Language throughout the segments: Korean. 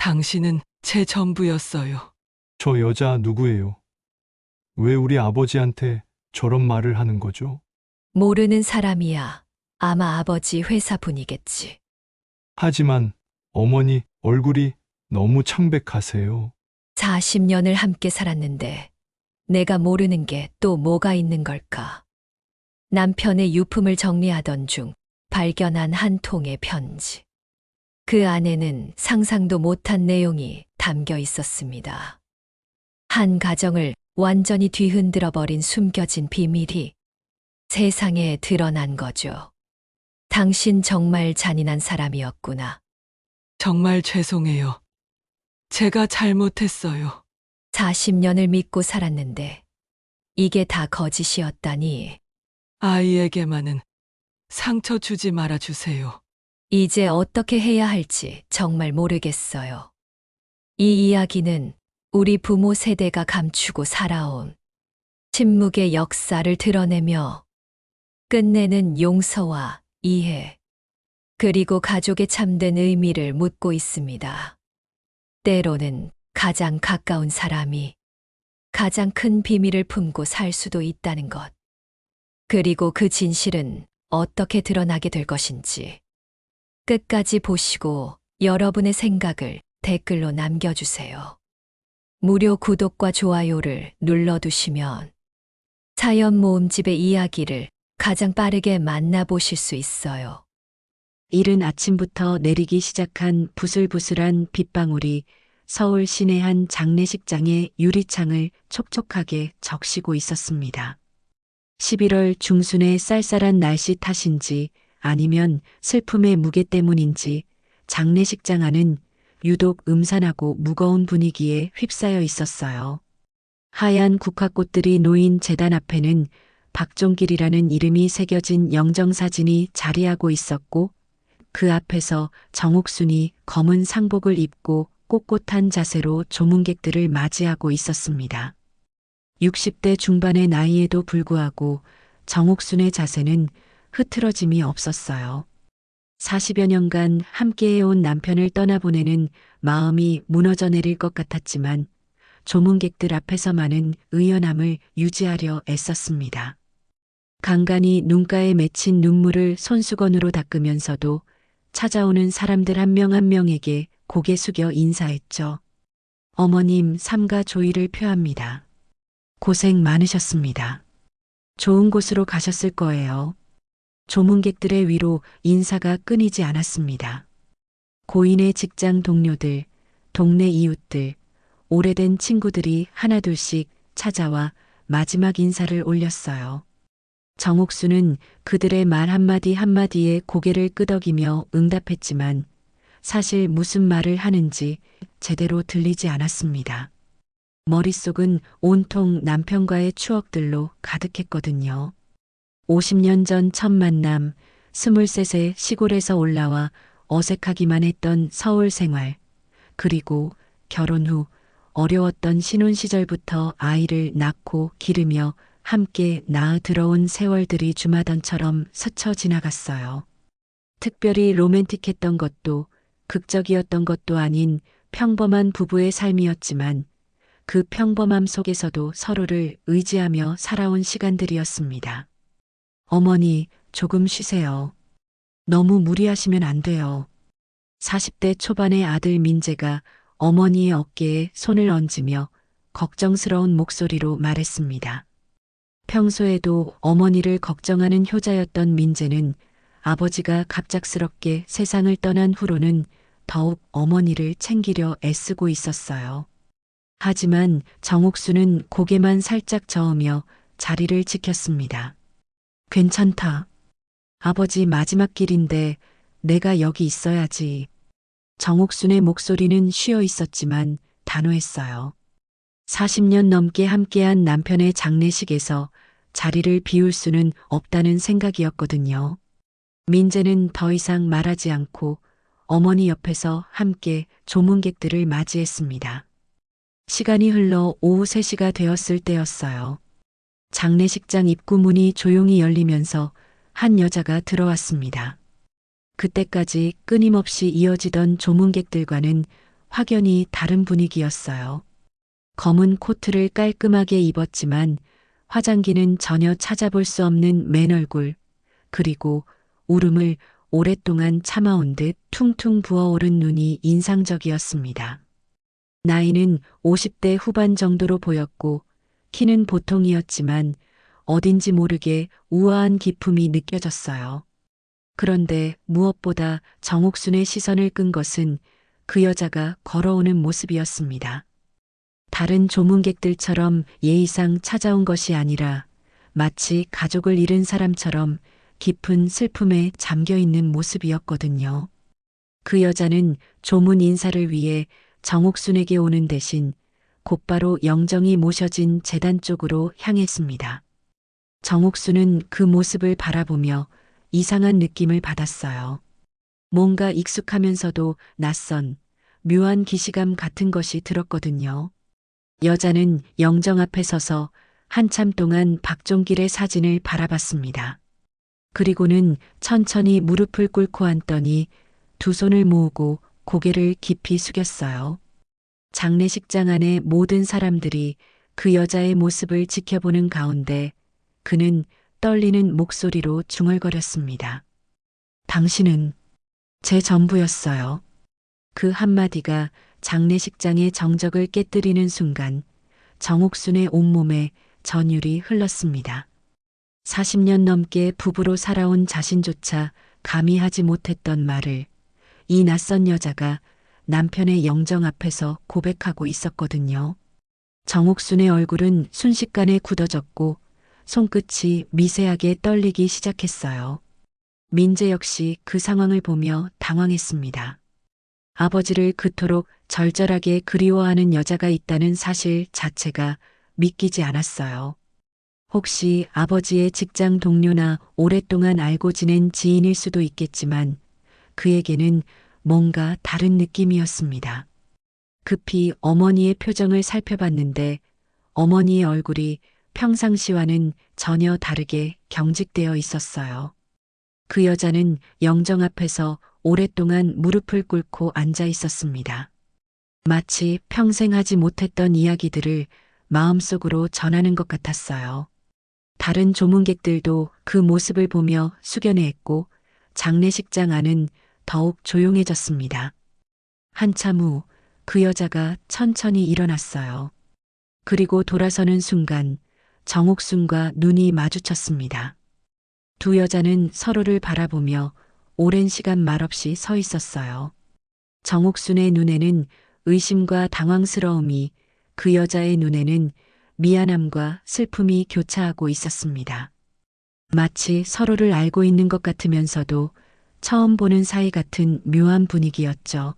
당신은 제 전부였어요. 저 여자 누구예요? 왜 우리 아버지한테 저런 말을 하는 거죠? 모르는 사람이야. 아마 아버지 회사 분이겠지. 하지만 어머니 얼굴이 너무 창백하세요. 40년을 함께 살았는데 내가 모르는 게 또 뭐가 있는 걸까? 남편의 유품을 정리하던 중 발견한 한 통의 편지. 그 안에는 상상도 못한 내용이 담겨 있었습니다. 한 가정을 완전히 뒤흔들어 버린 숨겨진 비밀이 세상에 드러난 거죠. 당신 정말 잔인한 사람이었구나. 정말 죄송해요. 제가 잘못했어요. 40년을 믿고 살았는데 이게 다 거짓이었다니. 아이에게만은 상처 주지 말아 주세요. 이제 어떻게 해야 할지 정말 모르겠어요. 이 이야기는 우리 부모 세대가 감추고 살아온 침묵의 역사를 드러내며 끝내는 용서와 이해, 그리고 가족의 참된 의미를 묻고 있습니다. 때로는 가장 가까운 사람이 가장 큰 비밀을 품고 살 수도 있다는 것. 그리고 그 진실은 어떻게 드러나게 될 것인지 끝까지 보시고 여러분의 생각을 댓글로 남겨주세요. 무료 구독과 좋아요를 눌러두시면 사연 모음집의 이야기를 가장 빠르게 만나보실 수 있어요. 이른 아침부터 내리기 시작한 부슬부슬한 빗방울이 서울 시내 한 장례식장의 유리창을 촉촉하게 적시고 있었습니다. 11월 중순의 쌀쌀한 날씨 탓인지 아니면 슬픔의 무게 때문인지 장례식장 안은 유독 음산하고 무거운 분위기에 휩싸여 있었어요. 하얀 국화꽃들이 놓인 제단 앞에는 박종길이라는 이름이 새겨진 영정사진이 자리하고 있었고, 그 앞에서 정옥순이 검은 상복을 입고 꼿꼿한 자세로 조문객들을 맞이하고 있었습니다. 60대 중반의 나이에도 불구하고 정옥순의 자세는 흐트러짐이 없었어요. 40여 년간 함께해온 남편을 떠나보내는 마음이 무너져 내릴 것 같았지만 조문객들 앞에서만은 의연함을 유지하려 애썼습니다. 간간히 눈가에 맺힌 눈물을 손수건으로 닦으면서도 찾아오는 사람들 한 명 한 명에게 고개 숙여 인사했죠. 어머님 삼가 조의를 표합니다. 고생 많으셨습니다. 좋은 곳으로 가셨을 거예요. 조문객들의 위로 인사가 끊이지 않았습니다. 고인의 직장 동료들, 동네 이웃들, 오래된 친구들이 하나둘씩 찾아와 마지막 인사를 올렸어요. 정옥수는 그들의 말 한마디 한마디에 고개를 끄덕이며 응답했지만 사실 무슨 말을 하는지 제대로 들리지 않았습니다. 머릿속은 온통 남편과의 추억들로 가득했거든요. 50년 전 첫 만남, 23세 시골에서 올라와 어색하기만 했던 서울 생활, 그리고 결혼 후 어려웠던 신혼 시절부터 아이를 낳고 기르며 함께 나아 들어온 세월들이 주마등처럼 스쳐 지나갔어요. 특별히 로맨틱했던 것도 극적이었던 것도 아닌 평범한 부부의 삶이었지만 그 평범함 속에서도 서로를 의지하며 살아온 시간들이었습니다. 어머니, 조금 쉬세요. 너무 무리하시면 안 돼요. 40대 초반의 아들 민재가 어머니의 어깨에 손을 얹으며 걱정스러운 목소리로 말했습니다. 평소에도 어머니를 걱정하는 효자였던 민재는 아버지가 갑작스럽게 세상을 떠난 후로는 더욱 어머니를 챙기려 애쓰고 있었어요. 하지만 정옥수는 고개만 살짝 저으며 자리를 지켰습니다. 괜찮다. 아버지 마지막 길인데 내가 여기 있어야지. 정옥순의 목소리는 쉬어 있었지만 단호했어요. 40년 넘게 함께한 남편의 장례식에서 자리를 비울 수는 없다는 생각이었거든요. 민재는 더 이상 말하지 않고 어머니 옆에서 함께 조문객들을 맞이했습니다. 시간이 흘러 오후 3시가 되었을 때였어요. 장례식장 입구 문이 조용히 열리면서 한 여자가 들어왔습니다. 그때까지 끊임없이 이어지던 조문객들과는 확연히 다른 분위기였어요. 검은 코트를 깔끔하게 입었지만 화장기는 전혀 찾아볼 수 없는 맨 얼굴, 그리고 울음을 오랫동안 참아온 듯 퉁퉁 부어오른 눈이 인상적이었습니다. 나이는 50대 후반 정도로 보였고 키는 보통이었지만 어딘지 모르게 우아한 기품이 느껴졌어요. 그런데 무엇보다 정옥순의 시선을 끈 것은 그 여자가 걸어오는 모습이었습니다. 다른 조문객들처럼 예의상 찾아온 것이 아니라 마치 가족을 잃은 사람처럼 깊은 슬픔에 잠겨 있는 모습이었거든요. 그 여자는 조문 인사를 위해 정옥순에게 오는 대신 곧바로 영정이 모셔진 제단 쪽으로 향했습니다. 정옥순은 그 모습을 바라보며 이상한 느낌을 받았어요. 뭔가 익숙하면서도 낯선, 묘한 기시감 같은 것이 들었거든요. 여자는 영정 앞에 서서 한참 동안 박종길의 사진을 바라봤습니다. 그리고는 천천히 무릎을 꿇고 앉더니 두 손을 모으고 고개를 깊이 숙였어요. 장례식장 안의 모든 사람들이 그 여자의 모습을 지켜보는 가운데 그는 떨리는 목소리로 중얼거렸습니다. 당신은 제 전부였어요. 그 한마디가 장례식장의 정적을 깨뜨리는 순간 정옥순의 온몸에 전율이 흘렀습니다. 40년 넘게 부부로 살아온 자신조차 감히 하지 못했던 말을 이 낯선 여자가 남편의 영정 앞에서 고백하고 있었거든요. 정옥순의 얼굴은 순식간에 굳어졌고 손끝이 미세하게 떨리기 시작했어요. 민재 역시 그 상황을 보며 당황했습니다. 아버지를 그토록 절절하게 그리워하는 여자가 있다는 사실 자체가 믿기지 않았어요. 혹시 아버지의 직장 동료나 오랫동안 알고 지낸 지인일 수도 있겠지만 그에게는 뭔가 다른 느낌이었습니다. 급히 어머니의 표정을 살펴봤는데 어머니의 얼굴이 평상시와는 전혀 다르게 경직되어 있었어요. 그 여자는 영정 앞에서 오랫동안 무릎을 꿇고 앉아 있었습니다. 마치 평생 하지 못했던 이야기들을 마음속으로 전하는 것 같았어요. 다른 조문객들도 그 모습을 보며 숙연해했고 장례식장 안은 더욱 조용해졌습니다. 한참 후 그 여자가 천천히 일어났어요. 그리고 돌아서는 순간 정옥순과 눈이 마주쳤습니다. 두 여자는 서로를 바라보며 오랜 시간 말없이 서 있었어요. 정옥순의 눈에는 의심과 당황스러움이, 그 여자의 눈에는 미안함과 슬픔이 교차하고 있었습니다. 마치 서로를 알고 있는 것 같으면서도 처음 보는 사이 같은 묘한 분위기였죠.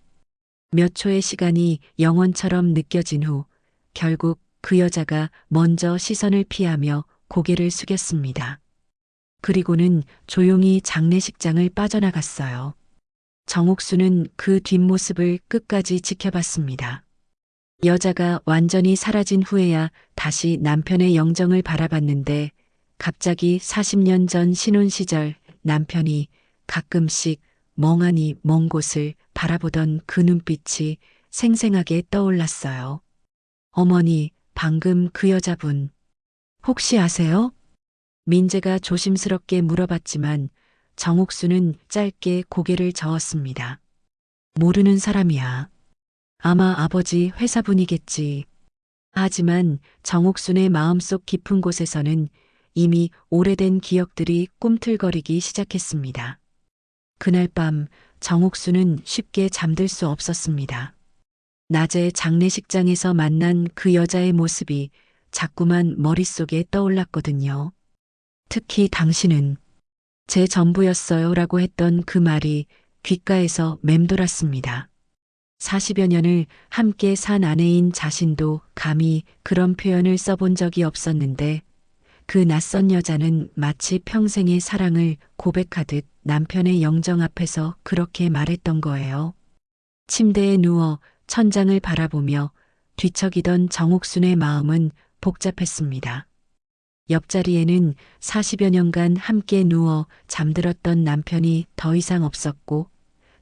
몇 초의 시간이 영원처럼 느껴진 후 결국 그 여자가 먼저 시선을 피하며 고개를 숙였습니다. 그리고는 조용히 장례식장을 빠져나갔어요. 정옥수는 그 뒷모습을 끝까지 지켜봤습니다. 여자가 완전히 사라진 후에야 다시 남편의 영정을 바라봤는데 갑자기 40년 전 신혼 시절 남편이 가끔씩 멍하니 먼 곳을 바라보던 그 눈빛이 생생하게 떠올랐어요. 어머니, 방금 그 여자분 혹시 아세요? 민재가 조심스럽게 물어봤지만 정옥수는 짧게 고개를 저었습니다. 모르는 사람이야. 아마 아버지 회사분이겠지. 하지만 정옥순의 마음속 깊은 곳에서는 이미 오래된 기억들이 꿈틀거리기 시작했습니다. 그날 밤 정옥순은 쉽게 잠들 수 없었습니다. 낮에 장례식장에서 만난 그 여자의 모습이 자꾸만 머릿속에 떠올랐거든요. 특히 당신은 제 전부였어요 라고 했던 그 말이 귓가에서 맴돌았습니다. 40여 년을 함께 산 아내인 자신도 감히 그런 표현을 써본 적이 없었는데 그 낯선 여자는 마치 평생의 사랑을 고백하듯 남편의 영정 앞에서 그렇게 말했던 거예요. 침대에 누워 천장을 바라보며 뒤척이던 정옥순의 마음은 복잡했습니다. 옆자리에는 40여 년간 함께 누워 잠들었던 남편이 더 이상 없었고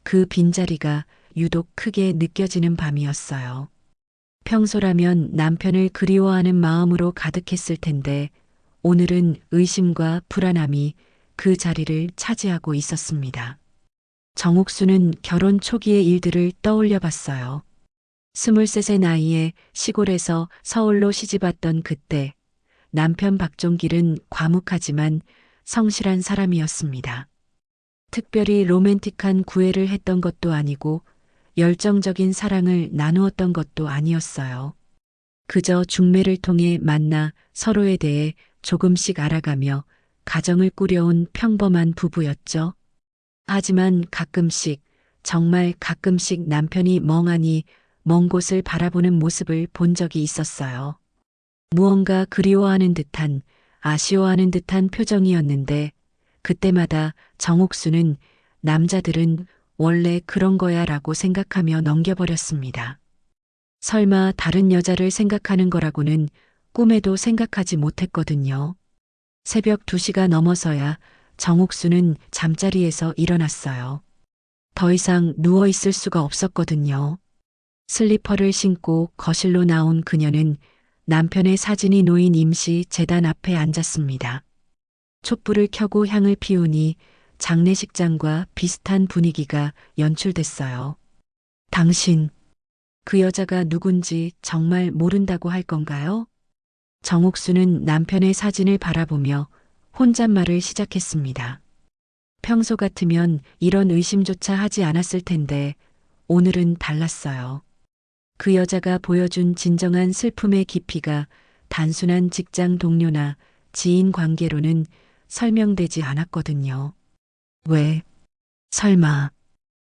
그 빈자리가 유독 크게 느껴지는 밤이었어요. 평소라면 남편을 그리워하는 마음으로 가득했을 텐데 오늘은 의심과 불안함이 그 자리를 차지하고 있었습니다. 정옥수는 결혼 초기의 일들을 떠올려 봤어요. 23의 나이에 시골에서 서울로 시집왔던 그때 남편 박종길은 과묵하지만 성실한 사람이었습니다. 특별히 로맨틱한 구애를 했던 것도 아니고 열정적인 사랑을 나누었던 것도 아니었어요. 그저 중매를 통해 만나 서로에 대해 조금씩 알아가며 가정을 꾸려온 평범한 부부였죠. 하지만 가끔씩, 정말 가끔씩 남편이 멍하니 먼 곳을 바라보는 모습을 본 적이 있었어요. 무언가 그리워하는 듯한, 아쉬워하는 듯한 표정이었는데 그때마다 정옥수는 남자들은 원래 그런 거야 라고 생각하며 넘겨버렸습니다. 설마 다른 여자를 생각하는 거라고는 꿈에도 생각하지 못했거든요. 새벽 2시가 넘어서야 정옥수는 잠자리에서 일어났어요. 더 이상 누워있을 수가 없었거든요. 슬리퍼를 신고 거실로 나온 그녀는 남편의 사진이 놓인 임시 제단 앞에 앉았습니다. 촛불을 켜고 향을 피우니 장례식장과 비슷한 분위기가 연출됐어요. 당신, 그 여자가 누군지 정말 모른다고 할 건가요? 정옥수는 남편의 사진을 바라보며 혼잣말을 시작했습니다. 평소 같으면 이런 의심조차 하지 않았을 텐데 오늘은 달랐어요. 그 여자가 보여준 진정한 슬픔의 깊이가 단순한 직장 동료나 지인 관계로는 설명되지 않았거든요. 왜? 설마.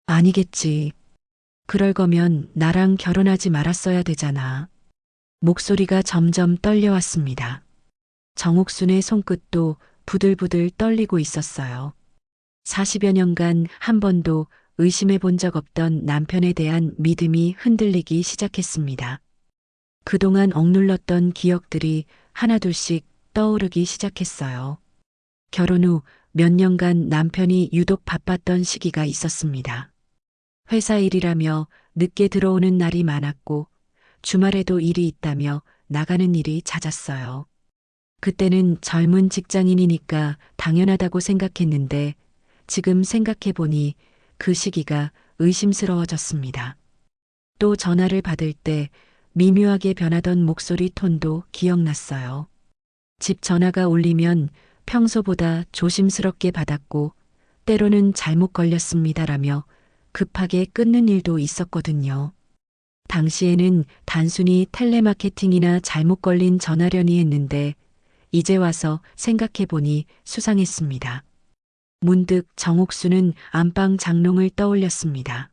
아니겠지. 그럴 거면 나랑 결혼하지 말았어야 되잖아. 목소리가 점점 떨려왔습니다. 정옥순의 손끝도 부들부들 떨리고 있었어요. 40여 년간 한 번도 의심해 본 적 없던 남편에 대한 믿음이 흔들리기 시작했습니다. 그동안 억눌렀던 기억들이 하나둘씩 떠오르기 시작했어요. 결혼 후 몇 년간 남편이 유독 바빴던 시기가 있었습니다. 회사 일이라며 늦게 들어오는 날이 많았고 주말에도 일이 있다며 나가는 일이 잦았어요. 그때는 젊은 직장인이니까 당연하다고 생각했는데 지금 생각해보니 그 시기가 의심스러워졌습니다. 또 전화를 받을 때 미묘하게 변하던 목소리 톤도 기억났어요. 집 전화가 울리면 평소보다 조심스럽게 받았고 때로는 잘못 걸렸습니다라며 급하게 끊는 일도 있었거든요. 당시에는 단순히 텔레마케팅이나 잘못 걸린 전화련이 했는데 이제 와서 생각해보니 수상했습니다. 문득 정옥수는 안방 장롱을 떠올렸습니다.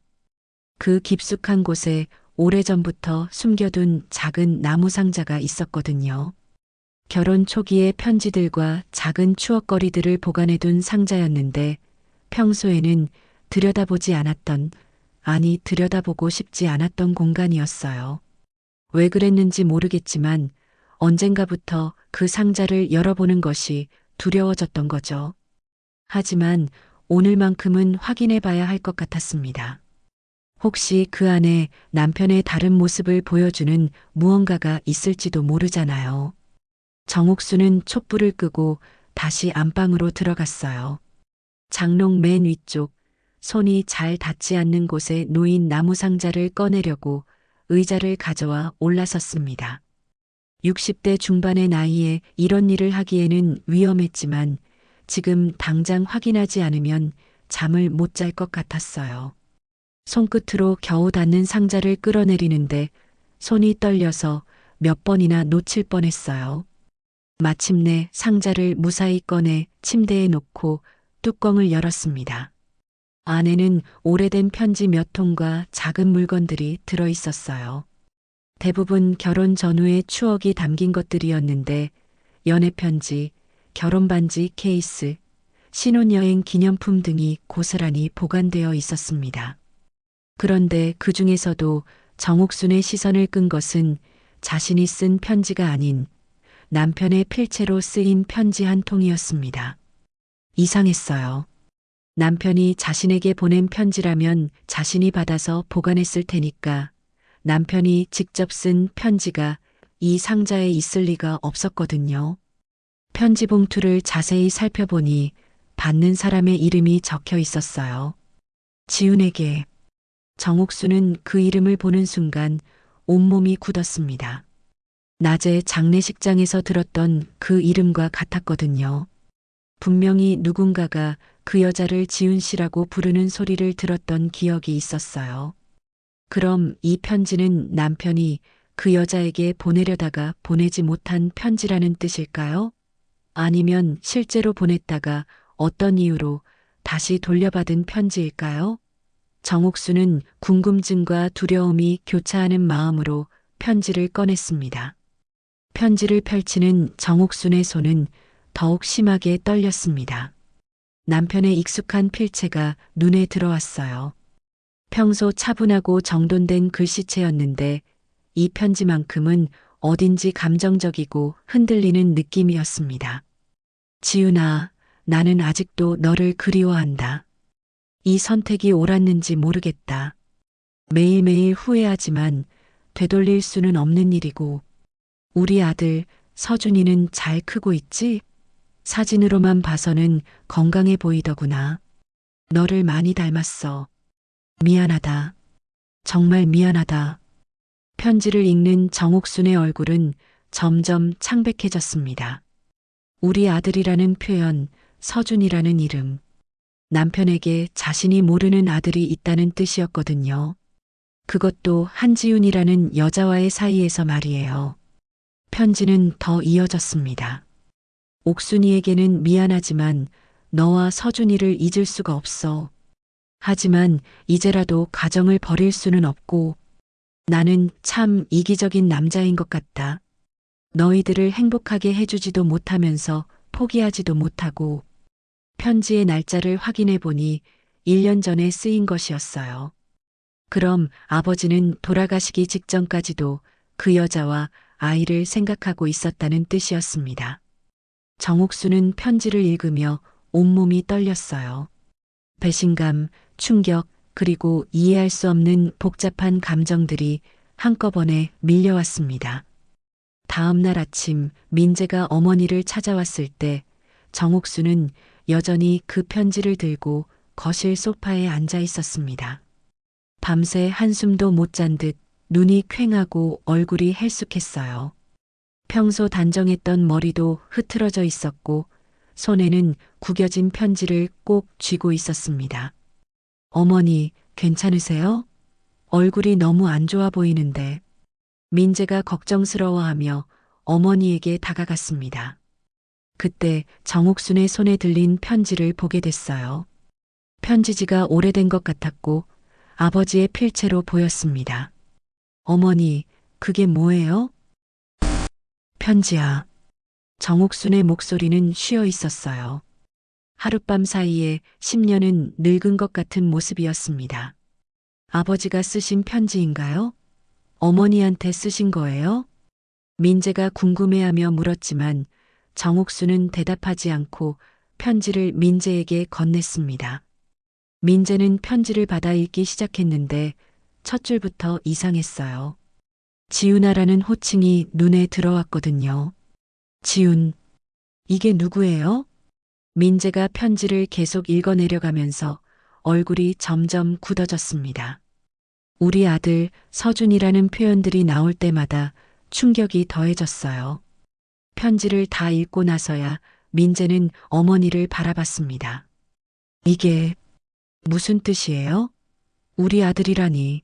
그 깊숙한 곳에 오래전부터 숨겨둔 작은 나무 상자가 있었거든요. 결혼 초기의 편지들과 작은 추억거리들을 보관해둔 상자였는데 평소에는 들여다보지 않았던, 아니 들여다보고 싶지 않았던 공간이었어요. 왜 그랬는지 모르겠지만 언젠가부터 그 상자를 열어보는 것이 두려워졌던 거죠. 하지만 오늘만큼은 확인해 봐야 할 것 같았습니다. 혹시 그 안에 남편의 다른 모습을 보여주는 무언가가 있을지도 모르잖아요. 정옥수는 촛불을 끄고 다시 안방으로 들어갔어요. 장롱 맨 위쪽, 손이 잘 닿지 않는 곳에 놓인 나무 상자를 꺼내려고 의자를 가져와 올라섰습니다. 60대 중반의 나이에 이런 일을 하기에는 위험했지만 지금 당장 확인하지 않으면 잠을 못 잘 것 같았어요. 손끝으로 겨우 닿는 상자를 끌어내리는데 손이 떨려서 몇 번이나 놓칠 뻔했어요. 마침내 상자를 무사히 꺼내 침대에 놓고 뚜껑을 열었습니다. 안에는 오래된 편지 몇 통과 작은 물건들이 들어 있었어요. 대부분 결혼 전후의 추억이 담긴 것들이었는데 연애편지, 결혼반지 케이스, 신혼여행 기념품 등이 고스란히 보관되어 있었습니다. 그런데 그 중에서도 정옥순의 시선을 끈 것은 자신이 쓴 편지가 아닌 남편의 필체로 쓰인 편지 한 통이었습니다. 이상했어요. 남편이 자신에게 보낸 편지라면 자신이 받아서 보관했을 테니까 남편이 직접 쓴 편지가 이 상자에 있을 리가 없었거든요. 편지 봉투를 자세히 살펴보니 받는 사람의 이름이 적혀 있었어요. 지훈에게. 정옥수는 그 이름을 보는 순간 온몸이 굳었습니다. 낮에 장례식장에서 들었던 그 이름과 같았거든요. 분명히 누군가가 그 여자를 지훈 씨라고 부르는 소리를 들었던 기억이 있었어요. 그럼 이 편지는 남편이 그 여자에게 보내려다가 보내지 못한 편지라는 뜻일까요? 아니면 실제로 보냈다가 어떤 이유로 다시 돌려받은 편지일까요? 정옥수는 궁금증과 두려움이 교차하는 마음으로 편지를 꺼냈습니다. 편지를 펼치는 정옥순의 손은 더욱 심하게 떨렸습니다. 남편의 익숙한 필체가 눈에 들어왔어요. 평소 차분하고 정돈된 글씨체였는데 이 편지만큼은 어딘지 감정적이고 흔들리는 느낌이었습니다. 지훈아, 나는 아직도 너를 그리워한다. 이 선택이 옳았는지 모르겠다. 매일매일 후회하지만 되돌릴 수는 없는 일이고 우리 아들 서준이는 잘 크고 있지? 사진으로만 봐서는 건강해 보이더구나. 너를 많이 닮았어. 미안하다. 정말 미안하다. 편지를 읽는 정옥순의 얼굴은 점점 창백해졌습니다. 우리 아들이라는 표현, 서준이라는 이름. 남편에게 자신이 모르는 아들이 있다는 뜻이었거든요. 그것도 한지훈이라는 여자와의 사이에서 말이에요. 편지는 더 이어졌습니다. 옥순이에게는 미안하지만 너와 서준이를 잊을 수가 없어. 하지만 이제라도 가정을 버릴 수는 없고 나는 참 이기적인 남자인 것 같다. 너희들을 행복하게 해주지도 못하면서 포기하지도 못하고 편지의 날짜를 확인해 보니 1년 전에 쓰인 것이었어요. 그럼 아버지는 돌아가시기 직전까지도 그 여자와 아이를 생각하고 있었다는 뜻이었습니다. 정옥수는 편지를 읽으며 온몸이 떨렸어요. 배신감, 충격, 그리고 이해할 수 없는 복잡한 감정들이 한꺼번에 밀려왔습니다. 다음 날 아침 민재가 어머니를 찾아왔을 때 정옥수는 여전히 그 편지를 들고 거실 소파에 앉아 있었습니다. 밤새 한숨도 못 잔 듯 눈이 퀭하고 얼굴이 헬쑥했어요. 평소 단정했던 머리도 흐트러져 있었고 손에는 구겨진 편지를 꼭 쥐고 있었습니다. 어머니, 괜찮으세요? 얼굴이 너무 안 좋아 보이는데. 민재가 걱정스러워하며 어머니에게 다가갔습니다. 그때 정옥순의 손에 들린 편지를 보게 됐어요. 편지지가 오래된 것 같았고 아버지의 필체로 보였습니다. 어머니, 그게 뭐예요? 편지야. 정옥순의 목소리는 쉬어 있었어요. 하룻밤 사이에 10년은 늙은 것 같은 모습이었습니다. 아버지가 쓰신 편지인가요? 어머니한테 쓰신 거예요? 민재가 궁금해하며 물었지만 정옥수는 대답하지 않고 편지를 민재에게 건넸습니다. 민재는 편지를 받아 읽기 시작했는데 첫 줄부터 이상했어요. 지훈아라는 호칭이 눈에 들어왔거든요. 지훈, 이게 누구예요? 민재가 편지를 계속 읽어내려가면서 얼굴이 점점 굳어졌습니다. 우리 아들 서준이라는 표현들이 나올 때마다 충격이 더해졌어요. 편지를 다 읽고 나서야 민재는 어머니를 바라봤습니다. 이게 무슨 뜻이에요? 우리 아들이라니,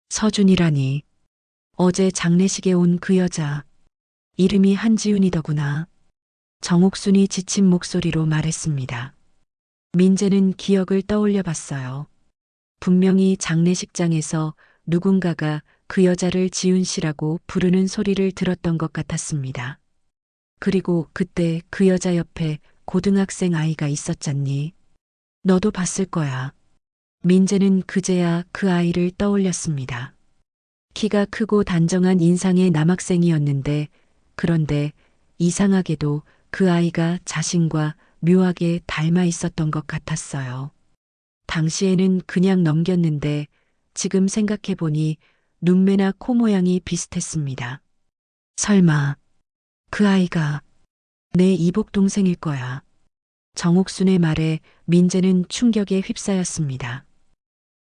서준이라니, 어제 장례식에 온 그 여자, 이름이 한지훈이더구나. 정옥순이 지친 목소리로 말했습니다. 민재는 기억을 떠올려 봤어요. 분명히 장례식장에서 누군가가 그 여자를 지훈 씨라고 부르는 소리를 들었던 것 같았습니다. 그리고 그때 그 여자 옆에 고등학생 아이가 있었잖니. 너도 봤을 거야. 민재는 그제야 그 아이를 떠올렸습니다. 키가 크고 단정한 인상의 남학생이었는데 그런데 이상하게도 그 아이가 자신과 묘하게 닮아 있었던 것 같았어요. 당시에는 그냥 넘겼는데 지금 생각해보니 눈매나 코 모양이 비슷했습니다. 설마 그 아이가 내 이복 동생일 거야. 정옥순의 말에 민재는 충격에 휩싸였습니다.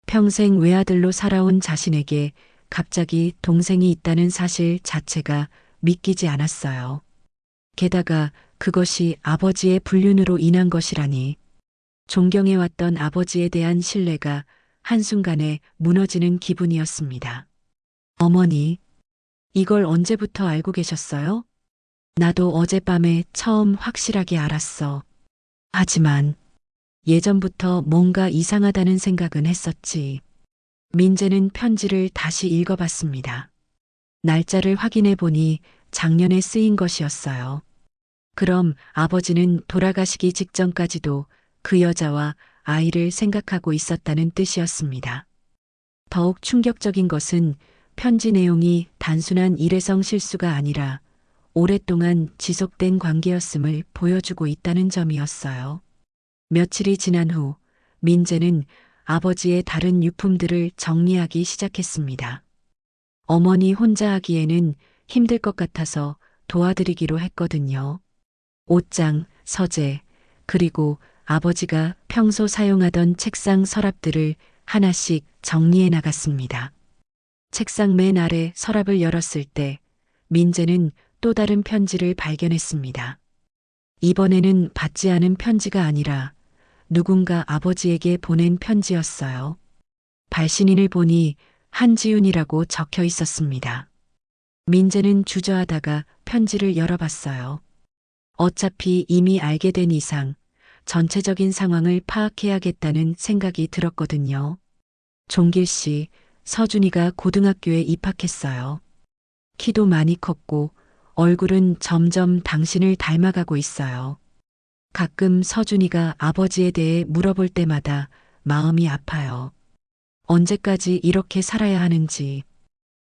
평생 외아들로 살아온 자신에게 갑자기 동생이 있다는 사실 자체가 믿기지 않았어요. 게다가 그것이 아버지의 불륜으로 인한 것이라니. 존경해왔던 아버지에 대한 신뢰가 한순간에 무너지는 기분이었습니다. 어머니, 이걸 언제부터 알고 계셨어요? 나도 어젯밤에 처음 확실하게 알았어. 하지만 예전부터 뭔가 이상하다는 생각은 했었지. 민재는 편지를 다시 읽어봤습니다. 날짜를 확인해 보니 작년에 쓰인 것이었어요. 그럼 아버지는 돌아가시기 직전까지도 그 여자와 아이를 생각하고 있었다는 뜻이었습니다. 더욱 충격적인 것은 편지 내용이 단순한 일회성 실수가 아니라 오랫동안 지속된 관계였음을 보여주고 있다는 점이었어요. 며칠이 지난 후 민재는 아버지의 다른 유품들을 정리하기 시작했습니다. 어머니 혼자 하기에는 힘들 것 같아서 도와드리기로 했거든요. 옷장, 서재, 그리고 아버지가 평소 사용하던 책상 서랍들을 하나씩 정리해 나갔습니다. 책상 맨 아래 서랍을 열었을 때 민재는 또 다른 편지를 발견했습니다. 이번에는 받지 않은 편지가 아니라 누군가 아버지에게 보낸 편지였어요. 발신인을 보니 한지윤이라고 적혀 있었습니다. 민재는 주저하다가 편지를 열어봤어요. 어차피 이미 알게 된 이상 전체적인 상황을 파악해야겠다는 생각이 들었거든요. 종길 씨, 서준이가 고등학교에 입학했어요. 키도 많이 컸고 얼굴은 점점 당신을 닮아가고 있어요. 가끔 서준이가 아버지에 대해 물어볼 때마다 마음이 아파요. 언제까지 이렇게 살아야 하는지.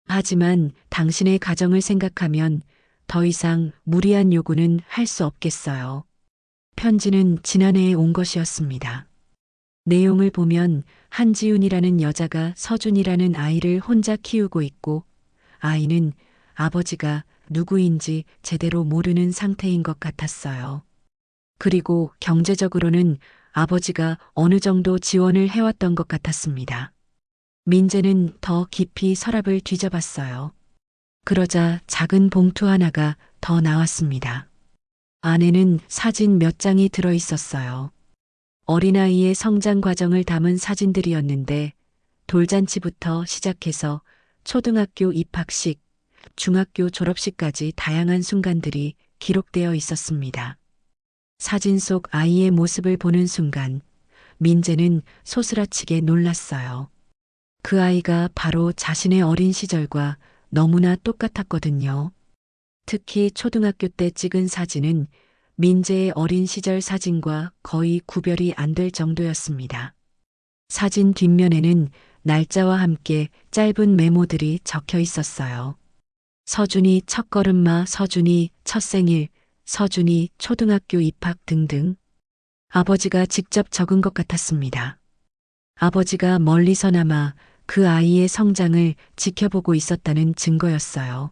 하지만 당신의 가정을 생각하면 더 이상 무리한 요구는 할 수 없겠어요. 편지는 지난해에 온 것이었습니다. 내용을 보면 한지윤이라는 여자가 서준이라는 아이를 혼자 키우고 있고 아이는 아버지가 누구인지 제대로 모르는 상태인 것 같았어요. 그리고 경제적으로는 아버지가 어느 정도 지원을 해왔던 것 같았습니다. 민재는 더 깊이 서랍을 뒤져봤어요. 그러자 작은 봉투 하나가 더 나왔습니다. 안에는 사진 몇 장이 들어 있었어요. 어린아이의 성장 과정을 담은 사진들이었는데 돌잔치부터 시작해서 초등학교 입학식, 중학교 졸업식까지 다양한 순간들이 기록되어 있었습니다. 사진 속 아이의 모습을 보는 순간 민재는 소스라치게 놀랐어요. 그 아이가 바로 자신의 어린 시절과 너무나 똑같았거든요. 특히 초등학교 때 찍은 사진은 민재의 어린 시절 사진과 거의 구별이 안 될 정도였습니다. 사진 뒷면에는 날짜와 함께 짧은 메모들이 적혀 있었어요. 서준이 첫걸음마, 서준이 첫 생일, 서준이 초등학교 입학 등등. 아버지가 직접 적은 것 같았습니다. 아버지가 멀리서나마 그 아이의 성장을 지켜보고 있었다는 증거였어요.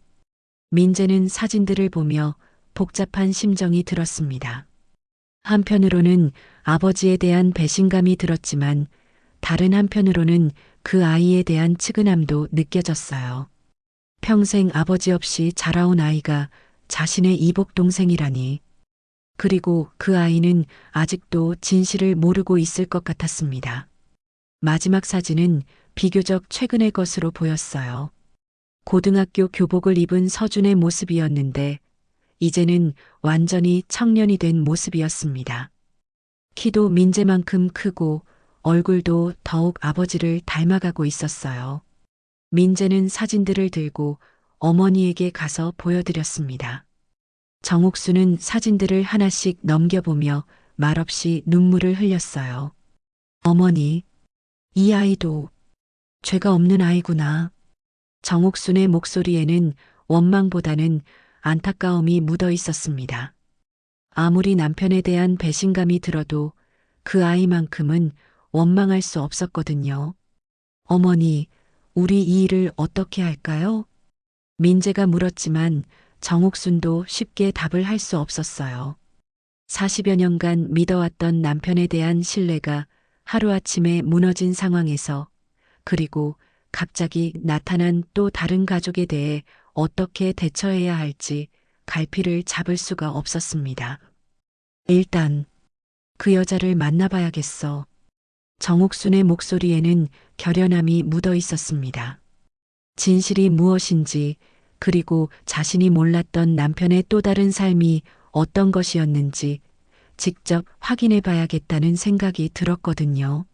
민재는 사진들을 보며 복잡한 심정이 들었습니다. 한편으로는 아버지에 대한 배신감이 들었지만 다른 한편으로는 그 아이에 대한 측은함도 느껴졌어요. 평생 아버지 없이 자라온 아이가 자신의 이복 동생이라니. 그리고 그 아이는 아직도 진실을 모르고 있을 것 같았습니다. 마지막 사진은 비교적 최근의 것으로 보였어요. 고등학교 교복을 입은 서준의 모습이었는데 이제는 완전히 청년이 된 모습이었습니다. 키도 민재만큼 크고 얼굴도 더욱 아버지를 닮아가고 있었어요. 민재는 사진들을 들고 어머니에게 가서 보여드렸습니다. 정옥수는 사진들을 하나씩 넘겨보며 말없이 눈물을 흘렸어요. 어머니, 이 아이도 죄가 없는 아이구나. 정옥순의 목소리에는 원망보다는 안타까움이 묻어 있었습니다. 아무리 남편에 대한 배신감이 들어도 그 아이만큼은 원망할 수 없었거든요. 어머니, 우리 이 일을 어떻게 할까요? 민재가 물었지만 정옥순도 쉽게 답을 할 수 없었어요. 40여 년간 믿어왔던 남편에 대한 신뢰가 하루아침에 무너진 상황에서, 그리고 갑자기 나타난 또 다른 가족에 대해 어떻게 대처해야 할지 갈피를 잡을 수가 없었습니다. 일단 그 여자를 만나봐야겠어. 정옥순의 목소리에는 결연함이 묻어 있었습니다. 진실이 무엇인지, 그리고 자신이 몰랐던 남편의 또 다른 삶이 어떤 것이었는지 직접 확인해 봐야겠다는 생각이 들었거든요.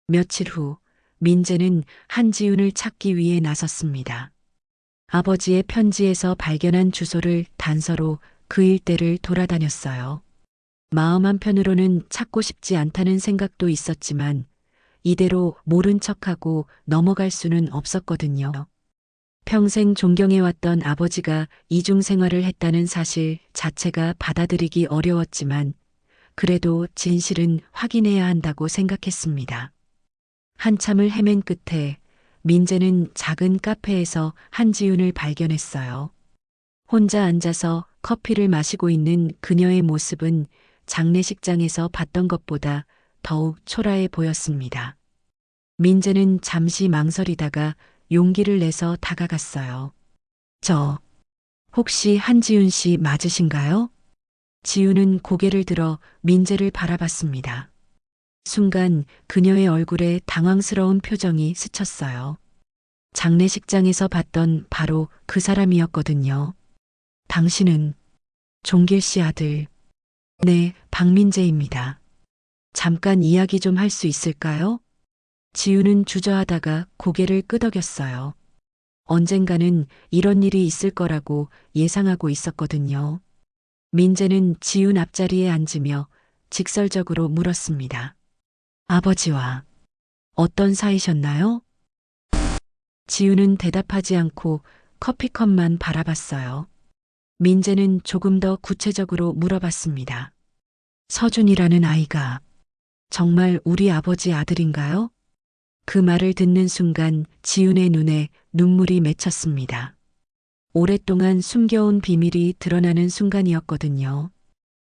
며칠 후, 민재는 한지윤을 찾기 위해 나섰습니다. 아버지의 편지에서 발견한 주소를 단서로 그 일대를 돌아다녔어요. 마음 한편으로는 찾고 싶지 않다는 생각도 있었지만 이대로 모른 척하고 넘어갈 수는 없었거든요. 평생 존경해왔던 아버지가 이중 생활을 했다는 사실 자체가 받아들이기 어려웠지만 그래도 진실은 확인해야 한다고 생각했습니다. 한참을 헤맨 끝에 민재는 작은 카페에서 한지윤을 발견했어요. 혼자 앉아서 커피를 마시고 있는 그녀의 모습은 장례식장에서 봤던 것보다 더욱 초라해 보였습니다. 민재는 잠시 망설이다가 용기를 내서 다가갔어요. 혹시 한지윤 씨 맞으신가요? 지윤은 고개를 들어 민재를 바라봤습니다. 순간 그녀의 얼굴에 당황스러운 표정이 스쳤어요. 장례식장에서 봤던 바로 그 사람이었거든요. 당신은 종길 씨 아들. 네, 박민재입니다. 잠깐 이야기 좀 할 수 있을까요? 지우는 주저하다가 고개를 끄덕였어요. 언젠가는 이런 일이 있을 거라고 예상하고 있었거든요. 민재는 지훈 앞자리에 앉으며 직설적으로 물었습니다. 아버지와 어떤 사이셨나요? 지훈은 대답하지 않고 커피컵만 바라봤어요. 민재는 조금 더 구체적으로 물어봤습니다. 서준이라는 아이가 정말 우리 아버지 아들인가요? 그 말을 듣는 순간 지훈의 눈에 눈물이 맺혔습니다. 오랫동안 숨겨온 비밀이 드러나는 순간이었거든요.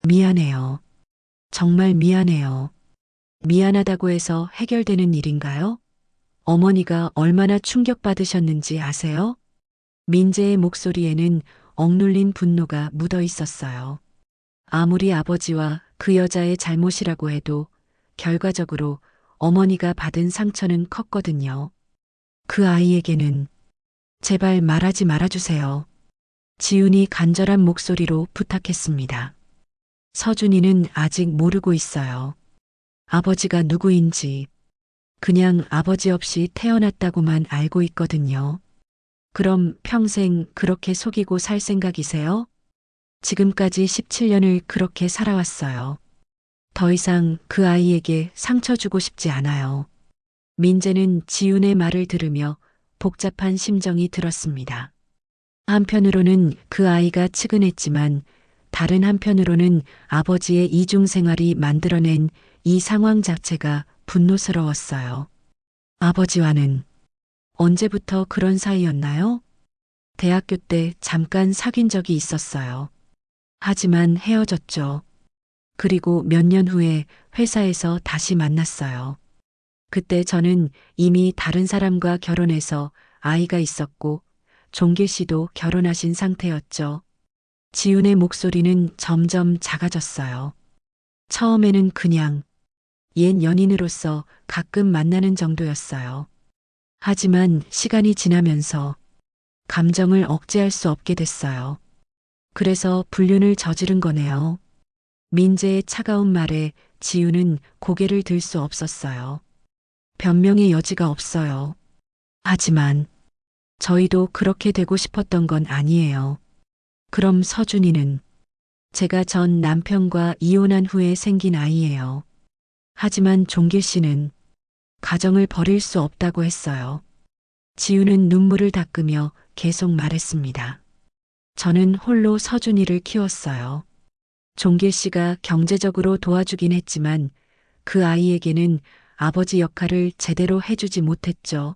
미안해요. 정말 미안해요. 미안하다고 해서 해결되는 일인가요? 어머니가 얼마나 충격받으셨는지 아세요? 민재의 목소리에는 억눌린 분노가 묻어 있었어요. 아무리 아버지와 그 여자의 잘못이라고 해도 결과적으로 어머니가 받은 상처는 컸거든요. 그 아이에게는 제발 말하지 말아주세요. 지훈이 간절한 목소리로 부탁했습니다. 서준이는 아직 모르고 있어요. 아버지가 누구인지 그냥 아버지 없이 태어났다고만 알고 있거든요. 그럼 평생 그렇게 속이고 살 생각이세요? 지금까지 17년을 그렇게 살아왔어요. 더 이상 그 아이에게 상처 주고 싶지 않아요. 민재는 지훈의 말을 들으며 복잡한 심정이 들었습니다. 한편으로는 그 아이가 측은했지만 다른 한편으로는 아버지의 이중 생활이 만들어낸 이 상황 자체가 분노스러웠어요. 아버지와는 언제부터 그런 사이였나요? 대학교 때 잠깐 사귄 적이 있었어요. 하지만 헤어졌죠. 그리고 몇 년 후에 회사에서 다시 만났어요. 그때 저는 이미 다른 사람과 결혼해서 아이가 있었고 종길 씨도 결혼하신 상태였죠. 지훈의 목소리는 점점 작아졌어요. 처음에는 그냥 옛 연인으로서 가끔 만나는 정도였어요. 하지만 시간이 지나면서 감정을 억제할 수 없게 됐어요. 그래서 불륜을 저지른 거네요. 민재의 차가운 말에 지훈은 고개를 들 수 없었어요. 변명의 여지가 없어요. 하지만 저희도 그렇게 되고 싶었던 건 아니에요. 그럼 서준이는 제가 전 남편과 이혼한 후에 생긴 아이예요. 하지만 종길 씨는 가정을 버릴 수 없다고 했어요. 지훈은 눈물을 닦으며 계속 말했습니다. 저는 홀로 서준이를 키웠어요. 종길 씨가 경제적으로 도와주긴 했지만 그 아이에게는 아버지 역할을 제대로 해주지 못했죠.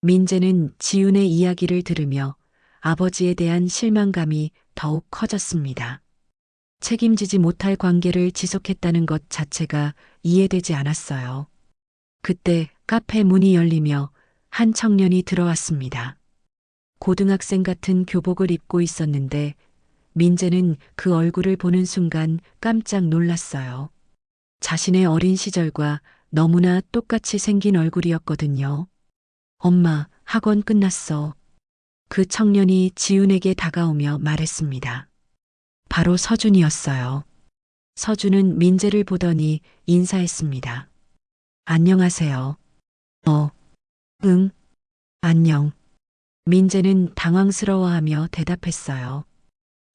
민재는 지윤의 이야기를 들으며 아버지에 대한 실망감이 더욱 커졌습니다. 책임지지 못할 관계를 지속했다는 것 자체가 이해되지 않았어요. 그때 카페 문이 열리며 한 청년이 들어왔습니다. 고등학생 같은 교복을 입고 있었는데 민재는 그 얼굴을 보는 순간 깜짝 놀랐어요. 자신의 어린 시절과 너무나 똑같이 생긴 얼굴이었거든요. 엄마, 학원 끝났어. 그 청년이 지윤에게 다가오며 말했습니다. 바로 서준이었어요. 서준은 민재를 보더니 인사했습니다. 안녕하세요. 응, 안녕. 민재는 당황스러워하며 대답했어요.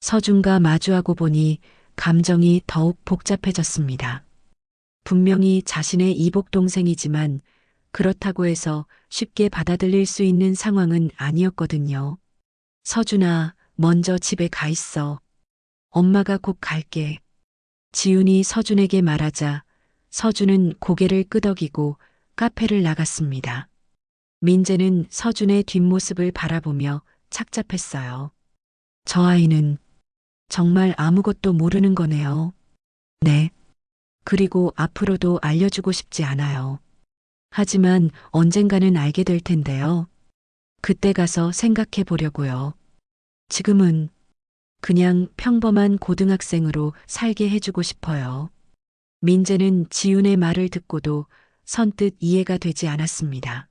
서준과 마주하고 보니 감정이 더욱 복잡해졌습니다. 분명히 자신의 이복 동생이지만 그렇다고 해서 쉽게 받아들일 수 있는 상황은 아니었거든요. 서준아, 먼저 집에 가 있어. 엄마가 곧 갈게. 지윤이 서준에게 말하자 서준은 고개를 끄덕이고 카페를 나갔습니다. 민재는 서준의 뒷모습을 바라보며 착잡했어요. 저 아이는 정말 아무것도 모르는 거네요. 네. 그리고 앞으로도 알려주고 싶지 않아요. 하지만 언젠가는 알게 될 텐데요. 그때 가서 생각해 보려고요. 지금은 그냥 평범한 고등학생으로 살게 해주고 싶어요. 민재는 지윤의 말을 듣고도 선뜻 이해가 되지 않았습니다.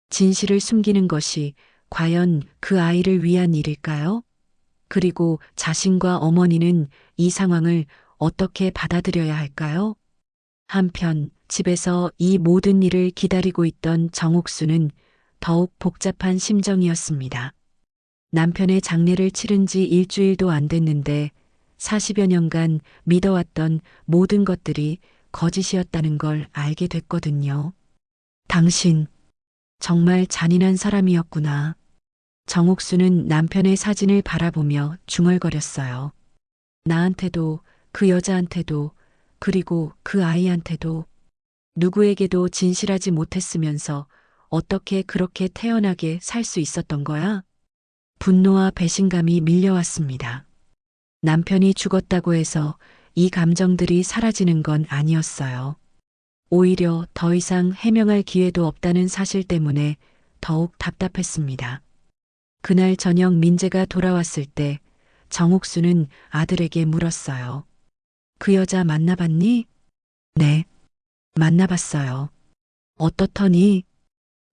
진실을 숨기는 것이 과연 그 아이를 위한 일일까요? 그리고 자신과 어머니는 이 상황을 어떻게 받아들여야 할까요? 한편 집에서 이 모든 일을 기다리고 있던 정옥수는 더욱 복잡한 심정이었습니다. 남편의 장례를 치른 지 일주일도 안 됐는데 40여 년간 믿어왔던 모든 것들이 거짓이었다는 걸 알게 됐거든요. 당신, 정말 잔인한 사람이었구나. 정옥수는 남편의 사진을 바라보며 중얼거렸어요. 나한테도, 그 여자한테도, 그리고 그 아이한테도 누구에게도 진실하지 못했으면서 어떻게 그렇게 태연하게 살 수 있었던 거야? 분노와 배신감이 밀려왔습니다. 남편이 죽었다고 해서 이 감정들이 사라지는 건 아니었어요. 오히려 더 이상 해명할 기회도 없다는 사실 때문에 더욱 답답했습니다. 그날 저녁 민재가 돌아왔을 때 정옥수는 아들에게 물었어요. 그 여자 만나봤니? 네, 만나봤어요. 어떻더니?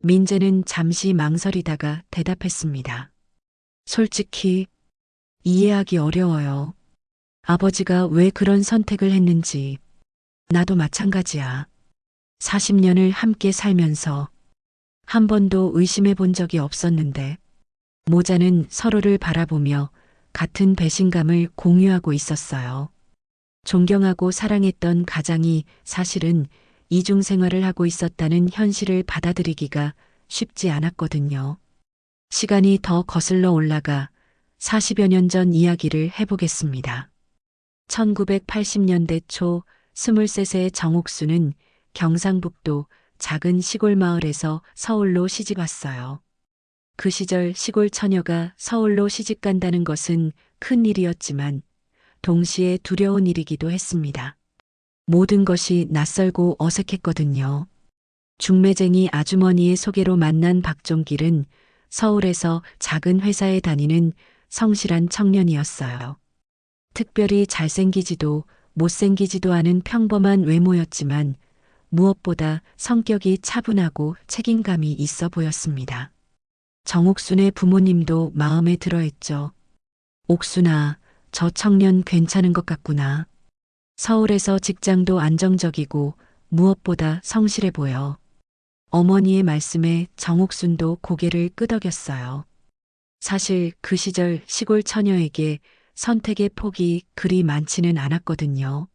민재는 잠시 망설이다가 대답했습니다. 솔직히 이해하기 어려워요. 아버지가 왜 그런 선택을 했는지 나도 마찬가지야. 40년을 함께 살면서 한 번도 의심해 본 적이 없었는데 모자는 서로를 바라보며 같은 배신감을 공유하고 있었어요. 존경하고 사랑했던 가장이 사실은 이중 생활을 하고 있었다는 현실을 받아들이기가 쉽지 않았거든요. 시간이 더 거슬러 올라가 40여 년 전 이야기를 해보겠습니다. 1980년대 초 23세의 정옥수는 경상북도 작은 시골 마을에서 서울로 시집 왔어요. 그 시절 시골 처녀가 서울로 시집 간다는 것은 큰 일이었지만 동시에 두려운 일이기도 했습니다. 모든 것이 낯설고 어색했거든요. 중매쟁이 아주머니의 소개로 만난 박종길은 서울에서 작은 회사에 다니는 성실한 청년이었어요. 특별히 잘생기지도 못생기지도 않은 평범한 외모였지만 무엇보다 성격이 차분하고 책임감이 있어 보였습니다. 정옥순의 부모님도 마음에 들어했죠. 옥순아, 저 청년 괜찮은 것 같구나. 서울에서 직장도 안정적이고 무엇보다 성실해 보여. 어머니의 말씀에 정옥순도 고개를 끄덕였어요. 사실 그 시절 시골 처녀에게 선택의 폭이 그리 많지는 않았거든요.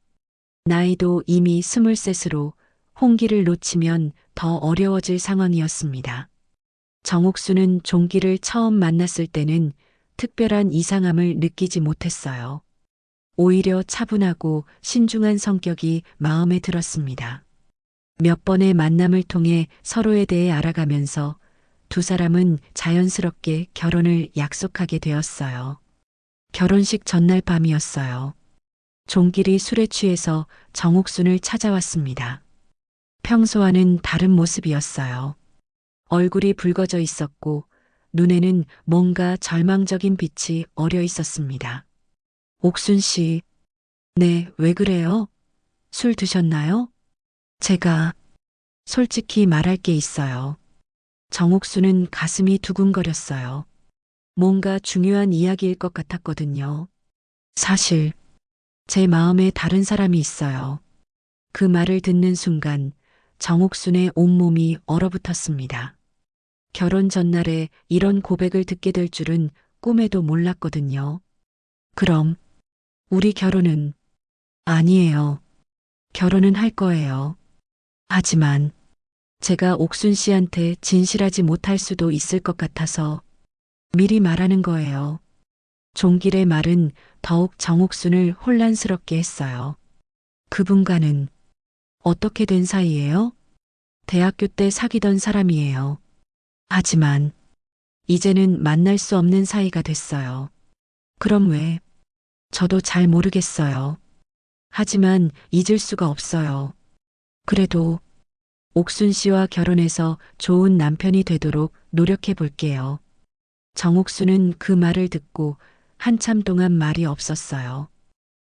나이도 이미 23으로 홍기를 놓치면 더 어려워질 상황이었습니다. 정옥수는 종기를 처음 만났을 때는 특별한 이상함을 느끼지 못했어요. 오히려 차분하고 신중한 성격이 마음에 들었습니다. 몇 번의 만남을 통해 서로에 대해 알아가면서 두 사람은 자연스럽게 결혼을 약속하게 되었어요. 결혼식 전날 밤이었어요. 종길이 술에 취해서 정옥순을 찾아왔습니다. 평소와는 다른 모습이었어요. 얼굴이 붉어져 있었고 눈에는 뭔가 절망적인 빛이 어려 있었습니다. 옥순 씨, 네, 왜 그래요? 술 드셨나요? 제가 솔직히 말할 게 있어요. 정옥수는 가슴이 두근거렸어요. 뭔가 중요한 이야기일 것 같았거든요. 사실 제 마음에 다른 사람이 있어요. 그 말을 듣는 순간 정옥순의 온몸이 얼어붙었습니다. 결혼 전날에 이런 고백을 듣게 될 줄은 꿈에도 몰랐거든요. 그럼 우리 결혼은 아니에요. 결혼은 할 거예요. 하지만 제가 옥순 씨한테 진실하지 못할 수도 있을 것 같아서 미리 말하는 거예요. 종길의 말은 더욱 정옥순을 혼란스럽게 했어요. 그분과는 어떻게 된 사이예요? 대학교 때 사귀던 사람이에요. 하지만 이제는 만날 수 없는 사이가 됐어요. 그럼 왜? 저도 잘 모르겠어요. 하지만 잊을 수가 없어요. 그래도 옥순 씨와 결혼해서 좋은 남편이 되도록 노력해 볼게요. 정옥순은 그 말을 듣고 한참 동안 말이 없었어요.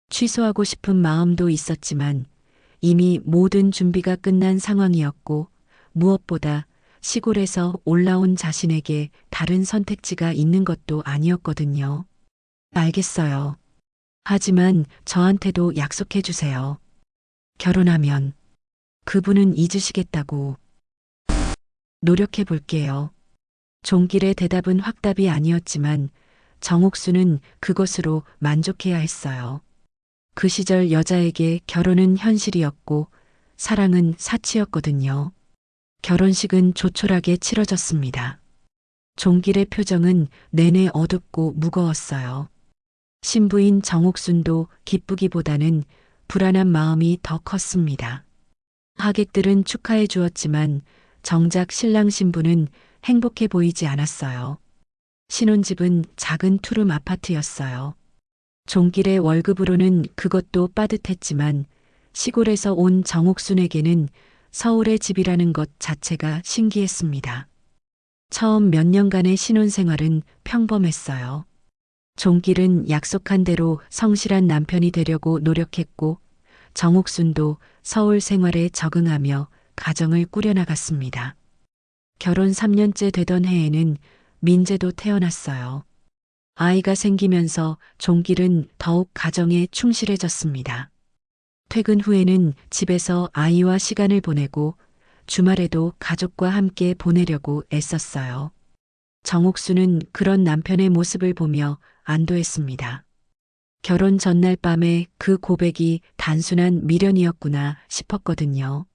취소하고 싶은 마음도 있었지만 이미 모든 준비가 끝난 상황이었고 무엇보다 시골에서 올라온 자신에게 다른 선택지가 있는 것도 아니었거든요. 알겠어요. 하지만 저한테도 약속해 주세요. 결혼하면 그분은 잊으시겠다고. 노력해 볼게요. 종길의 대답은 확답이 아니었지만 정옥수는 그것으로 만족해야 했어요. 그 시절 여자에게 결혼은 현실이었고 사랑은 사치였거든요. 결혼식은 조촐하게 치러졌습니다. 종길의 표정은 내내 어둡고 무거웠어요. 신부인 정옥순도 기쁘기보다는 불안한 마음이 더 컸습니다. 하객들은 축하해 주었지만 정작 신랑 신부는 행복해 보이지 않았어요. 신혼집은 작은 투룸 아파트였어요. 종길의 월급으로는 그것도 빠듯했지만 시골에서 온 정옥순에게는 서울의 집이라는 것 자체가 신기했습니다. 처음 몇 년간의 신혼생활은 평범했어요. 종길은 약속한 대로 성실한 남편이 되려고 노력했고 정옥순도 서울 생활에 적응하며 가정을 꾸려나갔습니다. 결혼 3년째 되던 해에는 민재도 태어났어요. 아이가 생기면서 종길은 더욱 가정에 충실해졌습니다. 퇴근 후에는 집에서 아이와 시간을 보내고 주말에도 가족과 함께 보내려고 애썼어요. 정옥수는 그런 남편의 모습을 보며 안도했습니다. 결혼 전날 밤에 그 고백이 단순한 미련이었구나 싶었거든요.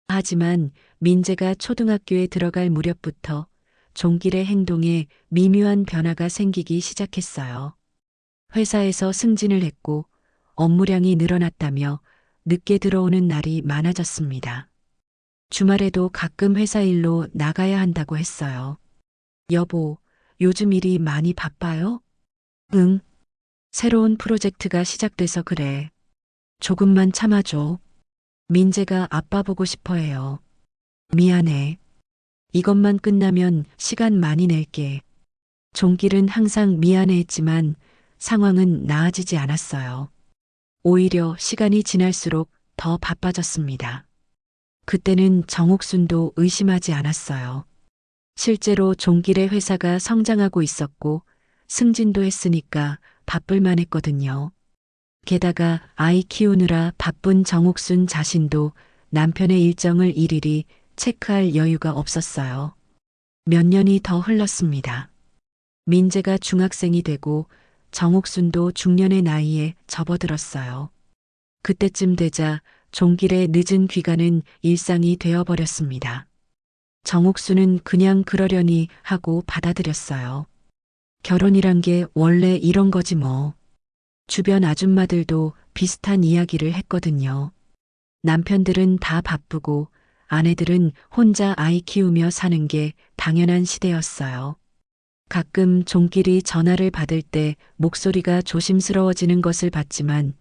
하지만 민재가 초등학교에 들어갈 무렵부터 종길의 행동에 미묘한 변화가 생기기 시작했어요. 회사에서 승진을 했고 업무량이 늘어났다며 늦게 들어오는 날이 많아졌습니다. 주말에도 가끔 회사 일로 나가야 한다고 했어요. 여보, 요즘 일이 많이 바빠요? 응. 새로운 프로젝트가 시작돼서 그래. 조금만 참아줘. 민재가 아빠 보고 싶어 해요. 미안해. 이것만 끝나면 시간 많이 낼게. 종길은 항상 미안해했지만 상황은 나아지지 않았어요. 오히려 시간이 지날수록 더 바빠졌습니다. 그때는 정옥순도 의심하지 않았어요. 실제로 종길의 회사가 성장하고 있었고 승진도 했으니까 바쁠만 했거든요. 게다가 아이 키우느라 바쁜 정옥순 자신도 남편의 일정을 일일이 체크할 여유가 없었어요. 몇 년이 더 흘렀습니다. 민재가 중학생이 되고 정옥순도 중년의 나이에 접어들었어요. 그때쯤 되자 종길의 늦은 귀가는 일상이 되어버렸습니다. 정옥순은 그냥 그러려니 하고 받아들였어요. 결혼이란 게 원래 이런 거지 뭐. 주변 아줌마들도 비슷한 이야기를 했거든요. 남편들은 다 바쁘고 아내들은 혼자 아이 키우며 사는 게 당연한 시대였어요. 가끔 종길이 전화를 받을 때 목소리가 조심스러워지는 것을 봤지만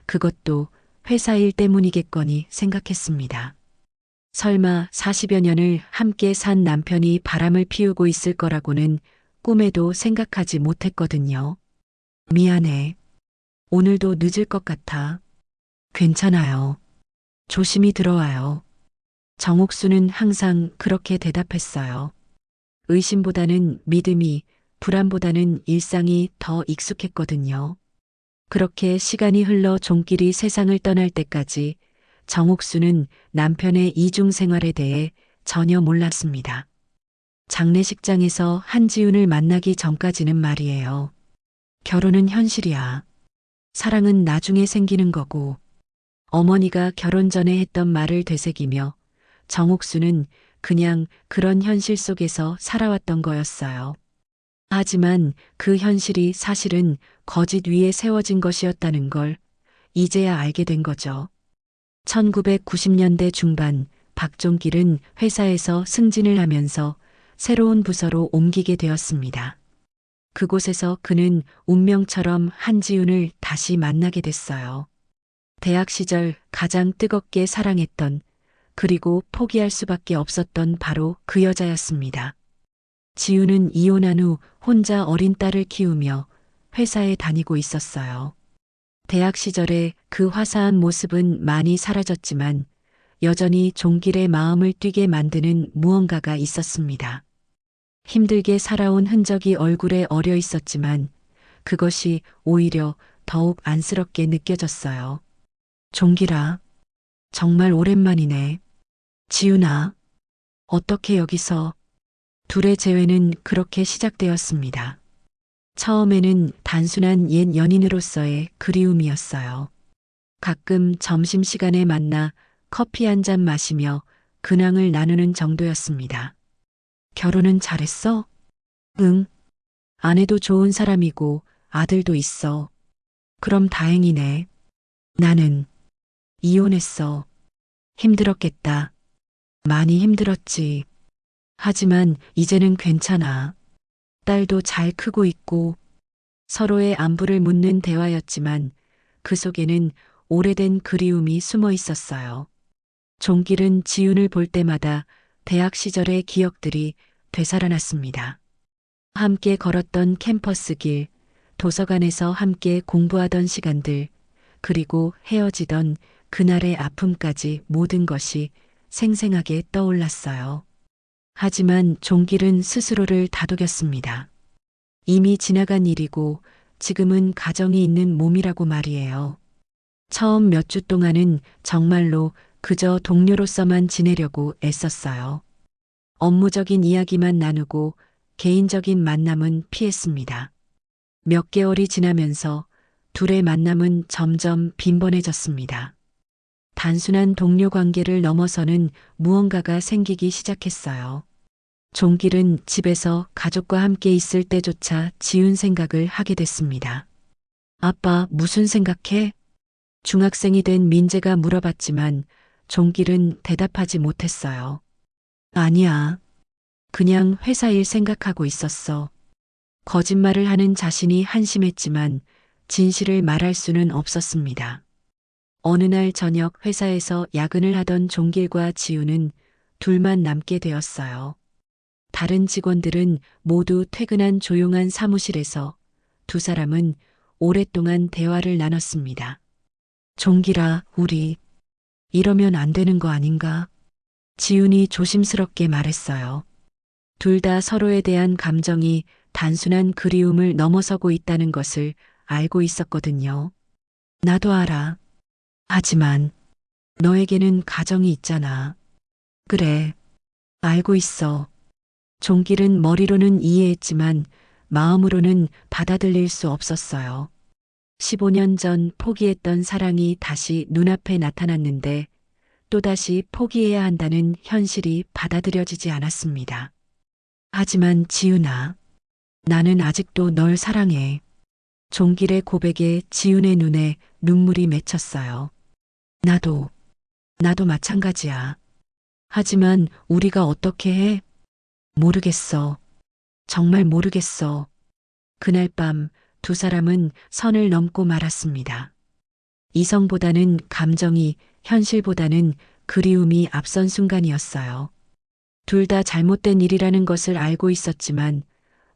그것도 회사 일 때문이겠거니 생각했습니다. 설마 40여 년을 함께 산 남편이 바람을 피우고 있을 거라고는 꿈에도 생각하지 못했거든요. 미안해. 오늘도 늦을 것 같아. 괜찮아요. 조심히 들어와요. 정옥수는 항상 그렇게 대답했어요. 의심보다는 믿음이, 불안보다는 일상이 더 익숙했거든요. 그렇게 시간이 흘러 종길이 세상을 떠날 때까지 정옥수는 남편의 이중 생활에 대해 전혀 몰랐습니다. 장례식장에서 한지훈을 만나기 전까지는 말이에요. 결혼은 현실이야. 사랑은 나중에 생기는 거고. 어머니가 결혼 전에 했던 말을 되새기며 정옥수는 그냥 그런 현실 속에서 살아왔던 거였어요. 하지만 그 현실이 사실은 거짓 위에 세워진 것이었다는 걸 이제야 알게 된 거죠. 1990년대 중반 박종길은 회사에서 승진을 하면서 새로운 부서로 옮기게 되었습니다. 그곳에서 그는 운명처럼 한지훈을 다시 만나게 됐어요. 대학 시절 가장 뜨겁게 사랑했던, 그리고 포기할 수밖에 없었던 바로 그 여자였습니다. 지훈은 이혼한 후 혼자 어린 딸을 키우며 회사에 다니고 있었어요. 대학 시절의 그 화사한 모습은 많이 사라졌지만 여전히 종길의 마음을 뛰게 만드는 무언가가 있었습니다. 힘들게 살아온 흔적이 얼굴에 어려 있었지만 그것이 오히려 더욱 안쓰럽게 느껴졌어요. 종길아, 정말 오랜만이네. 지훈아, 어떻게 여기서? 둘의 재회는 그렇게 시작되었습니다. 처음에는 단순한 옛 연인으로서의 그리움이었어요. 가끔 점심시간에 만나 커피 한 잔 마시며 근황을 나누는 정도였습니다. 결혼은 잘했어? 응. 아내도 좋은 사람이고 아들도 있어. 그럼 다행이네. 나는 이혼했어. 힘들었겠다. 많이 힘들었지. 하지만 이제는 괜찮아. 딸도 잘 크고 있고. 서로의 안부를 묻는 대화였지만 그 속에는 오래된 그리움이 숨어 있었어요. 종길은 지훈을 볼 때마다 대학 시절의 기억들이 되살아났습니다. 함께 걸었던 캠퍼스 길, 도서관에서 함께 공부하던 시간들, 그리고 헤어지던 그날의 아픔까지 모든 것이 생생하게 떠올랐어요. 하지만 종길은 스스로를 다독였습니다. 이미 지나간 일이고 지금은 가정이 있는 몸이라고 말이에요. 처음 몇 주 동안은 정말로 그저 동료로서만 지내려고 애썼어요. 업무적인 이야기만 나누고 개인적인 만남은 피했습니다. 몇 개월이 지나면서 둘의 만남은 점점 빈번해졌습니다. 단순한 동료 관계를 넘어서는 무언가가 생기기 시작했어요. 종길은 집에서 가족과 함께 있을 때조차 지훈 생각을 하게 됐습니다. 아빠, 무슨 생각해? 중학생이 된 민재가 물어봤지만 종길은 대답하지 못했어요. 아니야. 그냥 회사 일 생각하고 있었어. 거짓말을 하는 자신이 한심했지만 진실을 말할 수는 없었습니다. 어느 날 저녁 회사에서 야근을 하던 종길과 지훈은 둘만 남게 되었어요. 다른 직원들은 모두 퇴근한 조용한 사무실에서 두 사람은 오랫동안 대화를 나눴습니다. 종길아, 우리 이러면 안 되는 거 아닌가? 지훈이 조심스럽게 말했어요. 둘 다 서로에 대한 감정이 단순한 그리움을 넘어서고 있다는 것을 알고 있었거든요. 나도 알아. 하지만 너에게는 가정이 있잖아. 그래, 알고 있어. 종길은 머리로는 이해했지만 마음으로는 받아들일 수 없었어요. 15년 전 포기했던 사랑이 다시 눈앞에 나타났는데 또다시 포기해야 한다는 현실이 받아들여지지 않았습니다. 하지만 지훈아, 나는 아직도 널 사랑해. 종길의 고백에 지훈의 눈에 눈물이 맺혔어요. 나도 마찬가지야. 하지만 우리가 어떻게 해? 모르겠어. 정말 모르겠어. 그날 밤 두 사람은 선을 넘고 말았습니다. 이성보다는 감정이, 현실보다는 그리움이 앞선 순간이었어요. 둘 다 잘못된 일이라는 것을 알고 있었지만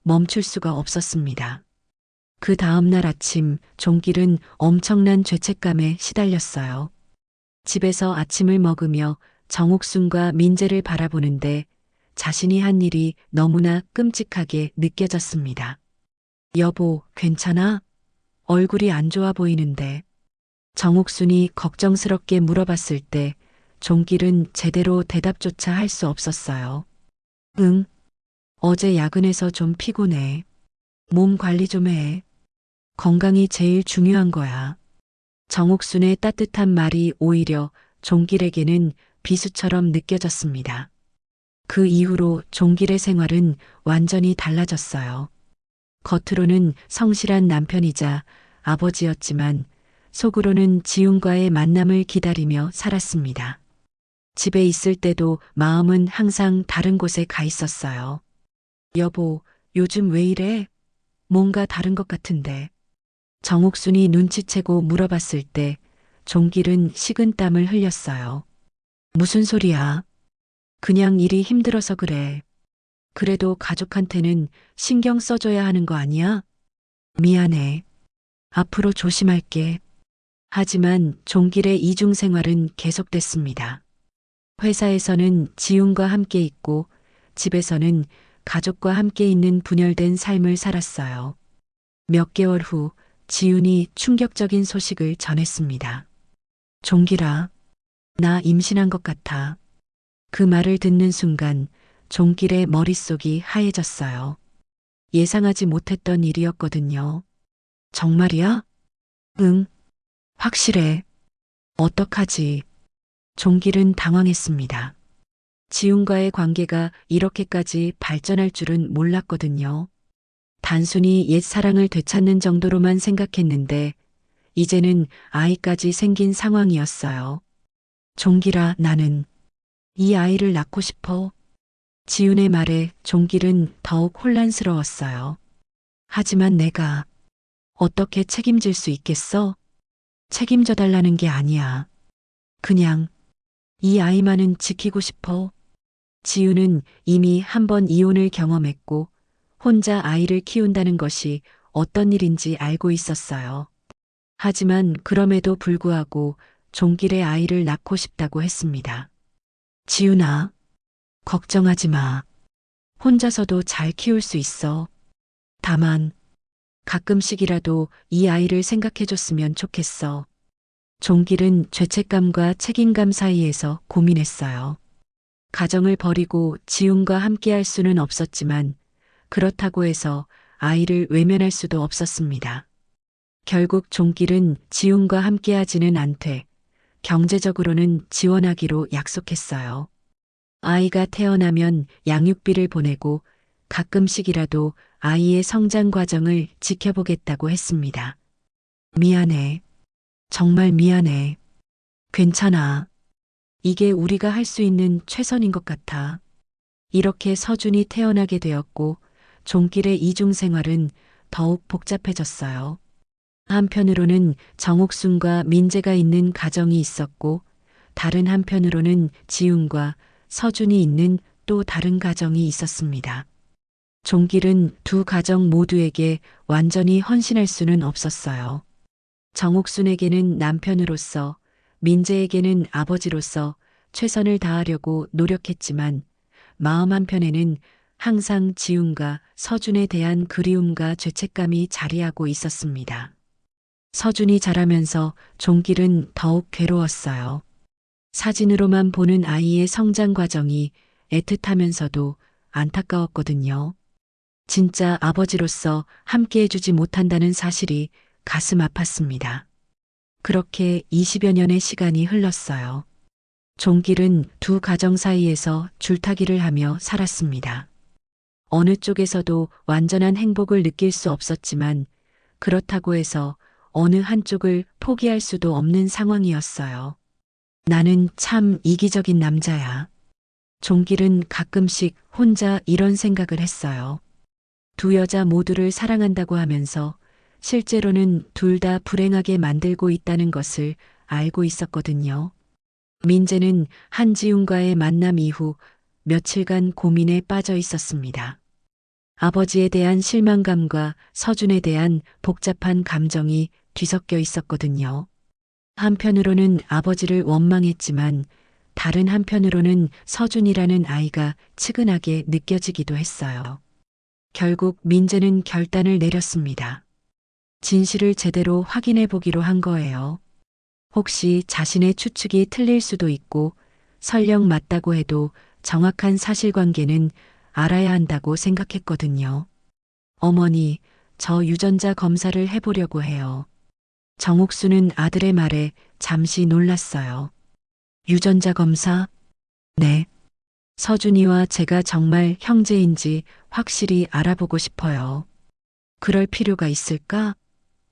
멈출 수가 없었습니다. 그 다음날 아침 종길은 엄청난 죄책감에 시달렸어요. 집에서 아침을 먹으며 정옥순과 민재를 바라보는데 자신이 한 일이 너무나 끔찍하게 느껴졌습니다. 여보, 괜찮아? 얼굴이 안 좋아 보이는데. 정옥순이 걱정스럽게 물어봤을 때 종길은 제대로 대답조차 할 수 없었어요. 응. 어제 야근해서 좀 피곤해. 몸 관리 좀 해. 건강이 제일 중요한 거야. 정옥순의 따뜻한 말이 오히려 종길에게는 비수처럼 느껴졌습니다. 그 이후로 종길의 생활은 완전히 달라졌어요. 겉으로는 성실한 남편이자 아버지였지만 속으로는 지훈과의 만남을 기다리며 살았습니다. 집에 있을 때도 마음은 항상 다른 곳에 가 있었어요. 여보, 요즘 왜 이래? 뭔가 다른 것 같은데. 정옥순이 눈치채고 물어봤을 때 종길은 식은땀을 흘렸어요. 무슨 소리야? 그냥 일이 힘들어서 그래. 그래도 가족한테는 신경 써줘야 하는 거 아니야? 미안해. 앞으로 조심할게. 하지만 종길의 이중 생활은 계속됐습니다. 회사에서는 지훈과 함께 있고 집에서는 가족과 함께 있는 분열된 삶을 살았어요. 몇 개월 후 지훈이 충격적인 소식을 전했습니다. 종길아, 나 임신한 것 같아. 그 말을 듣는 순간 종길의 머릿속이 하얘졌어요. 예상하지 못했던 일이었거든요. 정말이야? 응, 확실해. 어떡하지? 종길은 당황했습니다. 지훈과의 관계가 이렇게까지 발전할 줄은 몰랐거든요. 단순히 옛 사랑을 되찾는 정도로만 생각했는데 이제는 아이까지 생긴 상황이었어요. 종길아, 나는 이 아이를 낳고 싶어. 지훈의 말에 종길은 더욱 혼란스러웠어요. 하지만 내가 어떻게 책임질 수 있겠어? 책임져 달라는 게 아니야. 그냥 이 아이만은 지키고 싶어. 지훈은 이미 한 번 이혼을 경험했고 혼자 아이를 키운다는 것이 어떤 일인지 알고 있었어요. 하지만 그럼에도 불구하고 종길의 아이를 낳고 싶다고 했습니다. 지훈아, 걱정하지 마. 혼자서도 잘 키울 수 있어. 다만 가끔씩이라도 이 아이를 생각해줬으면 좋겠어. 종길은 죄책감과 책임감 사이에서 고민했어요. 가정을 버리고 지훈과 함께할 수는 없었지만 그렇다고 해서 아이를 외면할 수도 없었습니다. 결국 종길은 지훈과 함께하지는 않되 경제적으로는 지원하기로 약속했어요. 아이가 태어나면 양육비를 보내고 가끔씩이라도 아이의 성장 과정을 지켜보겠다고 했습니다. 미안해. 정말 미안해. 괜찮아. 이게 우리가 할 수 있는 최선인 것 같아. 이렇게 서준이 태어나게 되었고 종길의 이중 생활은 더욱 복잡해졌어요. 한편으로는 정옥순과 민재가 있는 가정이 있었고 다른 한편으로는 지훈과 서준이 있는 또 다른 가정이 있었습니다. 종길은 두 가정 모두에게 완전히 헌신할 수는 없었어요. 정옥순에게는 남편으로서, 민재에게는 아버지로서 최선을 다하려고 노력했지만 마음 한편에는 항상 지훈과 서준에 대한 그리움과 죄책감이 자리하고 있었습니다. 서준이 자라면서 종길은 더욱 괴로웠어요. 사진으로만 보는 아이의 성장 과정이 애틋하면서도 안타까웠거든요. 진짜 아버지로서 함께 해주지 못한다는 사실이 가슴 아팠습니다. 그렇게 20여 년의 시간이 흘렀어요. 종길은 두 가정 사이에서 줄타기를 하며 살았습니다. 어느 쪽에서도 완전한 행복을 느낄 수 없었지만 그렇다고 해서 어느 한쪽을 포기할 수도 없는 상황이었어요. 나는 참 이기적인 남자야. 종길은 가끔씩 혼자 이런 생각을 했어요. 두 여자 모두를 사랑한다고 하면서 실제로는 둘 다 불행하게 만들고 있다는 것을 알고 있었거든요. 민재는 한지훈과의 만남 이후 며칠간 고민에 빠져 있었습니다. 아버지에 대한 실망감과 서준에 대한 복잡한 감정이 뒤섞여 있었거든요. 한편으로는 아버지를 원망했지만 다른 한편으로는 서준이라는 아이가 측은하게 느껴지기도 했어요. 결국 민재는 결단을 내렸습니다. 진실을 제대로 확인해 보기로 한 거예요. 혹시 자신의 추측이 틀릴 수도 있고 설령 맞다고 해도 정확한 사실관계는 알아야 한다고 생각했거든요. 어머니, 저 유전자 검사를 해보려고 해요. 정옥수는 아들의 말에 잠시 놀랐어요. 유전자 검사? 네. 서준이와 제가 정말 형제인지 확실히 알아보고 싶어요. 그럴 필요가 있을까?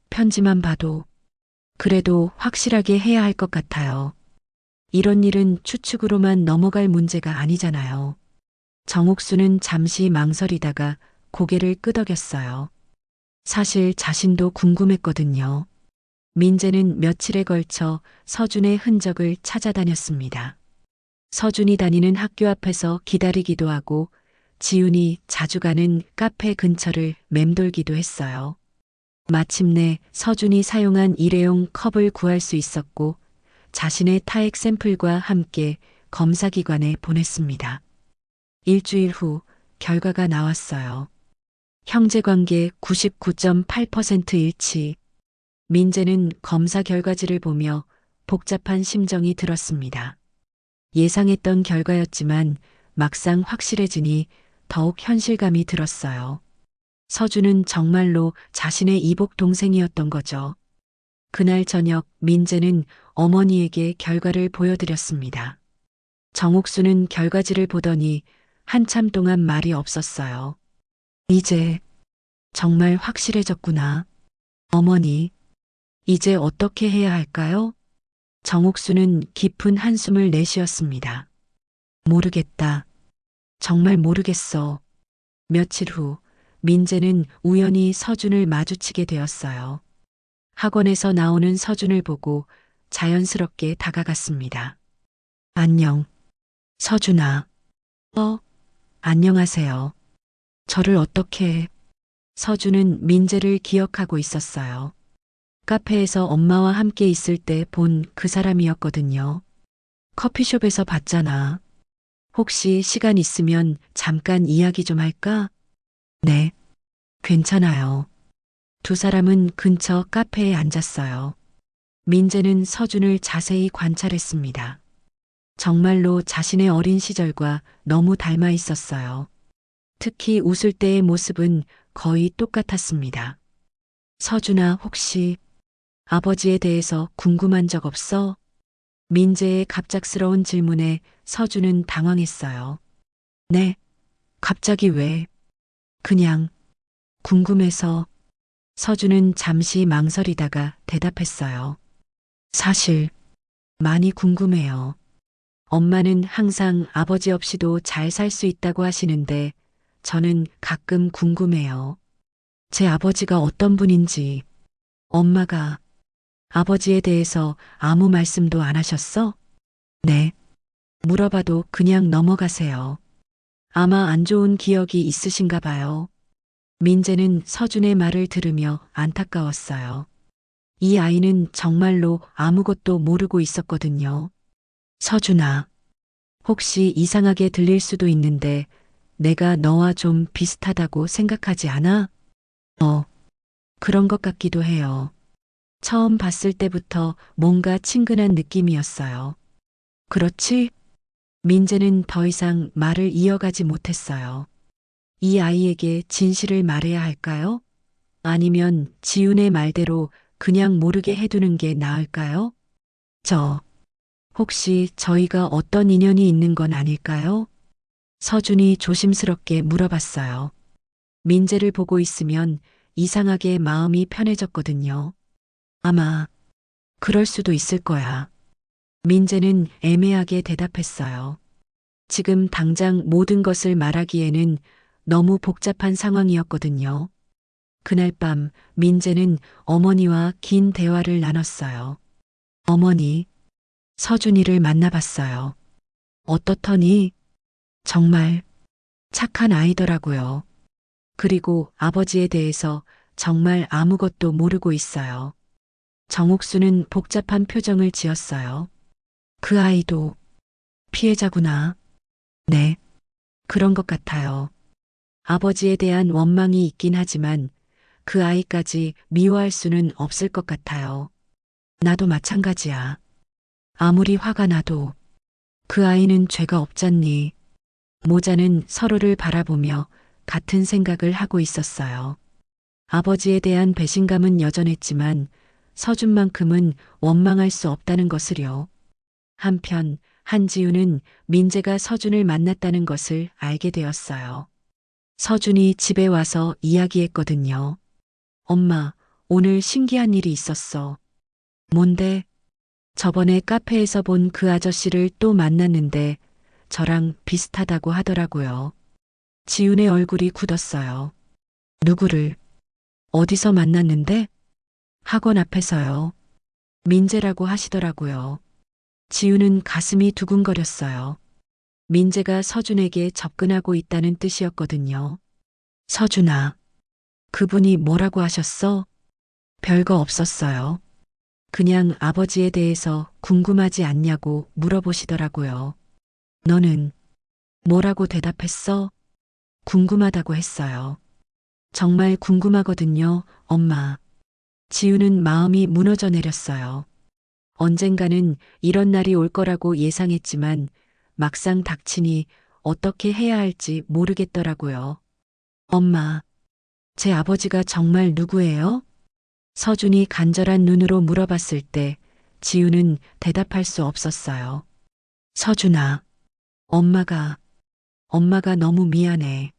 편지만 봐도. 그래도 확실하게 해야 할 것 같아요. 이런 일은 추측으로만 넘어갈 문제가 아니잖아요. 정옥수는 잠시 망설이다가 고개를 끄덕였어요. 사실 자신도 궁금했거든요. 민재는 며칠에 걸쳐 서준의 흔적을 찾아다녔습니다. 서준이 다니는 학교 앞에서 기다리기도 하고 지훈이 자주 가는 카페 근처를 맴돌기도 했어요. 마침내 서준이 사용한 일회용 컵을 구할 수 있었고 자신의 타액 샘플과 함께 검사기관에 보냈습니다. 일주일 후 결과가 나왔어요. 형제관계 99.8% 일치. 민재는 검사 결과지를 보며 복잡한 심정이 들었습니다. 예상했던 결과였지만 막상 확실해지니 더욱 현실감이 들었어요. 서준은 정말로 자신의 이복 동생이었던 거죠. 그날 저녁 민재는 어머니에게 결과를 보여드렸습니다. 정옥수는 결과지를 보더니 한참 동안 말이 없었어요. 이제 정말 확실해졌구나. 어머니, 이제 어떻게 해야 할까요? 정옥수는 깊은 한숨을 내쉬었습니다. 모르겠다. 정말 모르겠어. 며칠 후 민재는 우연히 서준을 마주치게 되었어요. 학원에서 나오는 서준을 보고 자연스럽게 다가갔습니다. 안녕. 서준아. 안녕하세요. 저를 어떻게... 서준은 민재를 기억하고 있었어요. 카페에서 엄마와 함께 있을 때 본 그 사람이었거든요. 커피숍에서 봤잖아. 혹시 시간 있으면 잠깐 이야기 좀 할까? 네, 괜찮아요. 두 사람은 근처 카페에 앉았어요. 민재는 서준을 자세히 관찰했습니다. 정말로 자신의 어린 시절과 너무 닮아 있었어요. 특히 웃을 때의 모습은 거의 똑같았습니다. 서준아, 혹시 아버지에 대해서 궁금한 적 없어? 민재의 갑작스러운 질문에 서준은 당황했어요. 네, 갑자기 왜? 그냥 궁금해서. 서준은 잠시 망설이다가 대답했어요. 사실 많이 궁금해요. 엄마는 항상 아버지 없이도 잘 살 수 있다고 하시는데 저는 가끔 궁금해요. 제 아버지가 어떤 분인지. 엄마가 아버지에 대해서 아무 말씀도 안 하셨어? 네. 물어봐도 그냥 넘어가세요. 아마 안 좋은 기억이 있으신가 봐요. 민재는 서준의 말을 들으며 안타까웠어요. 이 아이는 정말로 아무것도 모르고 있었거든요. 서준아, 혹시 이상하게 들릴 수도 있는데 내가 너와 좀 비슷하다고 생각하지 않아? 그런 것 같기도 해요. 처음 봤을 때부터 뭔가 친근한 느낌이었어요. 그렇지? 민재는 더 이상 말을 이어가지 못했어요. 이 아이에게 진실을 말해야 할까요? 아니면 지훈의 말대로 그냥 모르게 해두는 게 나을까요? 혹시 저희가 어떤 인연이 있는 건 아닐까요? 서준이 조심스럽게 물어봤어요. 민재를 보고 있으면 이상하게 마음이 편해졌거든요. 아마 그럴 수도 있을 거야. 민재는 애매하게 대답했어요. 지금 당장 모든 것을 말하기에는 너무 복잡한 상황이었거든요. 그날 밤 민재는 어머니와 긴 대화를 나눴어요. 어머니, 서준이를 만나봤어요. 어떻더니 정말 착한 아이더라고요. 그리고 아버지에 대해서 정말 아무것도 모르고 있어요. 정옥수는 복잡한 표정을 지었어요. 그 아이도 피해자구나. 네, 그런 것 같아요. 아버지에 대한 원망이 있긴 하지만 그 아이까지 미워할 수는 없을 것 같아요. 나도 마찬가지야. 아무리 화가 나도 그 아이는 죄가 없잖니. 모자는 서로를 바라보며 같은 생각을 하고 있었어요. 아버지에 대한 배신감은 여전했지만 서준만큼은 원망할 수 없다는 것을요. 한편 한지우는 민재가 서준을 만났다는 것을 알게 되었어요. 서준이 집에 와서 이야기했거든요. 엄마, 오늘 신기한 일이 있었어. 뭔데? 저번에 카페에서 본 그 아저씨를 또 만났는데 저랑 비슷하다고 하더라고요. 지훈의 얼굴이 굳었어요. 누구를? 어디서 만났는데? 학원 앞에서요. 민재라고 하시더라고요. 지훈은 가슴이 두근거렸어요. 민재가 서준에게 접근하고 있다는 뜻이었거든요. 서준아, 그분이 뭐라고 하셨어? 별거 없었어요. 그냥 아버지에 대해서 궁금하지 않냐고 물어보시더라고요. 너는 뭐라고 대답했어? 궁금하다고 했어요. 정말 궁금하거든요, 엄마. 지우는 마음이 무너져 내렸어요. 언젠가는 이런 날이 올 거라고 예상했지만 막상 닥치니 어떻게 해야 할지 모르겠더라고요. 엄마, 제 아버지가 정말 누구예요? 서준이 간절한 눈으로 물어봤을 때 지우는 대답할 수 없었어요. 서준아, 엄마가 너무 미안해.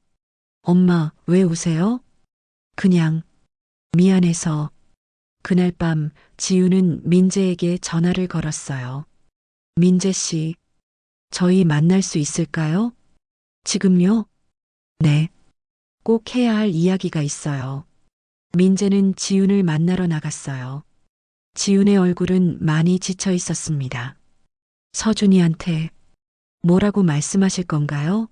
엄마, 왜 우세요? 그냥 미안해서. 그날 밤 지우는 민재에게 전화를 걸었어요. 민재 씨, 저희 만날 수 있을까요? 지금요? 네. 꼭 해야 할 이야기가 있어요. 민재는 지훈을 만나러 나갔어요. 지훈의 얼굴은 많이 지쳐 있었습니다. 서준이한테 뭐라고 말씀하실 건가요?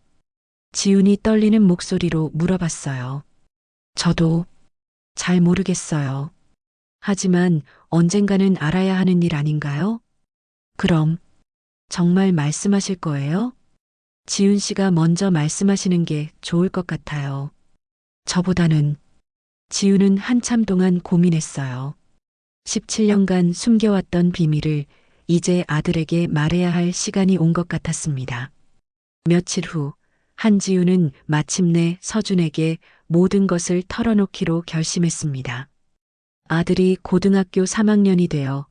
지훈이 떨리는 목소리로 물어봤어요. 저도 잘 모르겠어요. 하지만 언젠가는 알아야 하는 일 아닌가요? 그럼 정말 말씀하실 거예요? 지훈 씨가 먼저 말씀하시는 게 좋을 것 같아요. 저보다는. 지훈은 한참 동안 고민했어요. 17년간 숨겨왔던 비밀을 이제 아들에게 말해야 할 시간이 온 것 같았습니다. 며칠 후 한지훈은 마침내 서준에게 모든 것을 털어놓기로 결심했습니다. 아들이 고등학교 3학년이 되어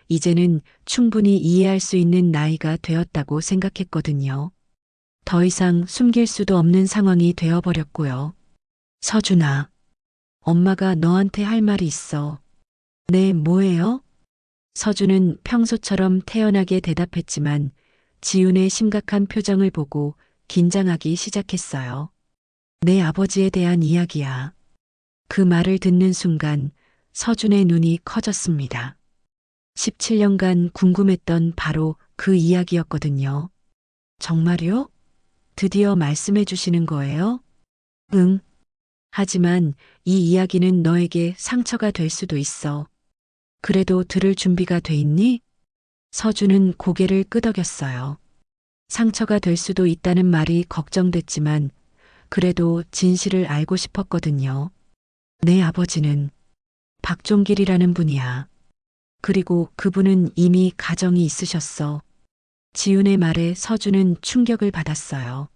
이제는 충분히 이해할 수 있는 나이가 되었다고 생각했거든요. 더 이상 숨길 수도 없는 상황이 되어버렸고요. 서준아, 엄마가 너한테 할 말이 있어. 네, 뭐예요? 서준은 평소처럼 태연하게 대답했지만 지훈의 심각한 표정을 보고 긴장하기 시작했어요. 내 아버지에 대한 이야기야. 그 말을 듣는 순간 서준의 눈이 커졌습니다. 17년간 궁금했던 바로 그 이야기였거든요. 정말요? 드디어 말씀해 주시는 거예요? 응. 하지만 이 이야기는 너에게 상처가 될 수도 있어. 그래도 들을 준비가 돼 있니? 서준은 고개를 끄덕였어요. 상처가 될 수도 있다는 말이 걱정됐지만 그래도 진실을 알고 싶었거든요. 내 아버지는 박종길이라는 분이야. 그리고 그분은 이미 가정이 있으셨어. 지훈의 말에 서준은 충격을 받았어요.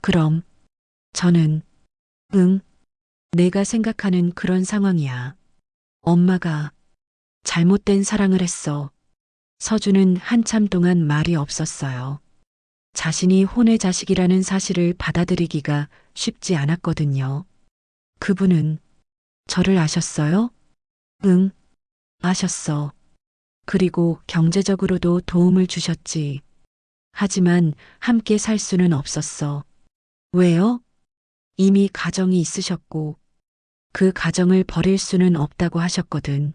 그럼 저는 응, 내가 생각하는 그런 상황이야. 엄마가 잘못된 사랑을 했어. 서준은 한참 동안 말이 없었어요. 자신이 혼의 자식이라는 사실을 받아들이기가 쉽지 않았거든요. 그분은 저를 아셨어요? 응, 아셨어. 그리고 경제적으로도 도움을 주셨지. 하지만 함께 살 수는 없었어. 왜요? 이미 가정이 있으셨고 그 가정을 버릴 수는 없다고 하셨거든.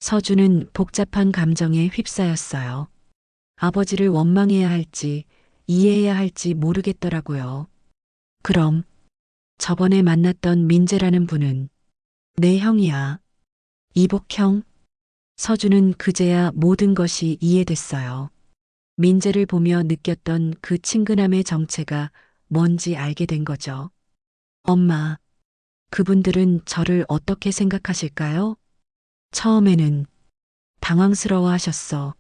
서준은 복잡한 감정에 휩싸였어요. 아버지를 원망해야 할지 이해해야 할지 모르겠더라고요. 그럼 저번에 만났던 민재라는 분은 내 형이야. 이복형? 서준은 그제야 모든 것이 이해됐어요. 민재를 보며 느꼈던 그 친근함의 정체가 뭔지 알게 된 거죠. 엄마, 그분들은 저를 어떻게 생각하실까요? 처음에는 당황스러워 하셨어.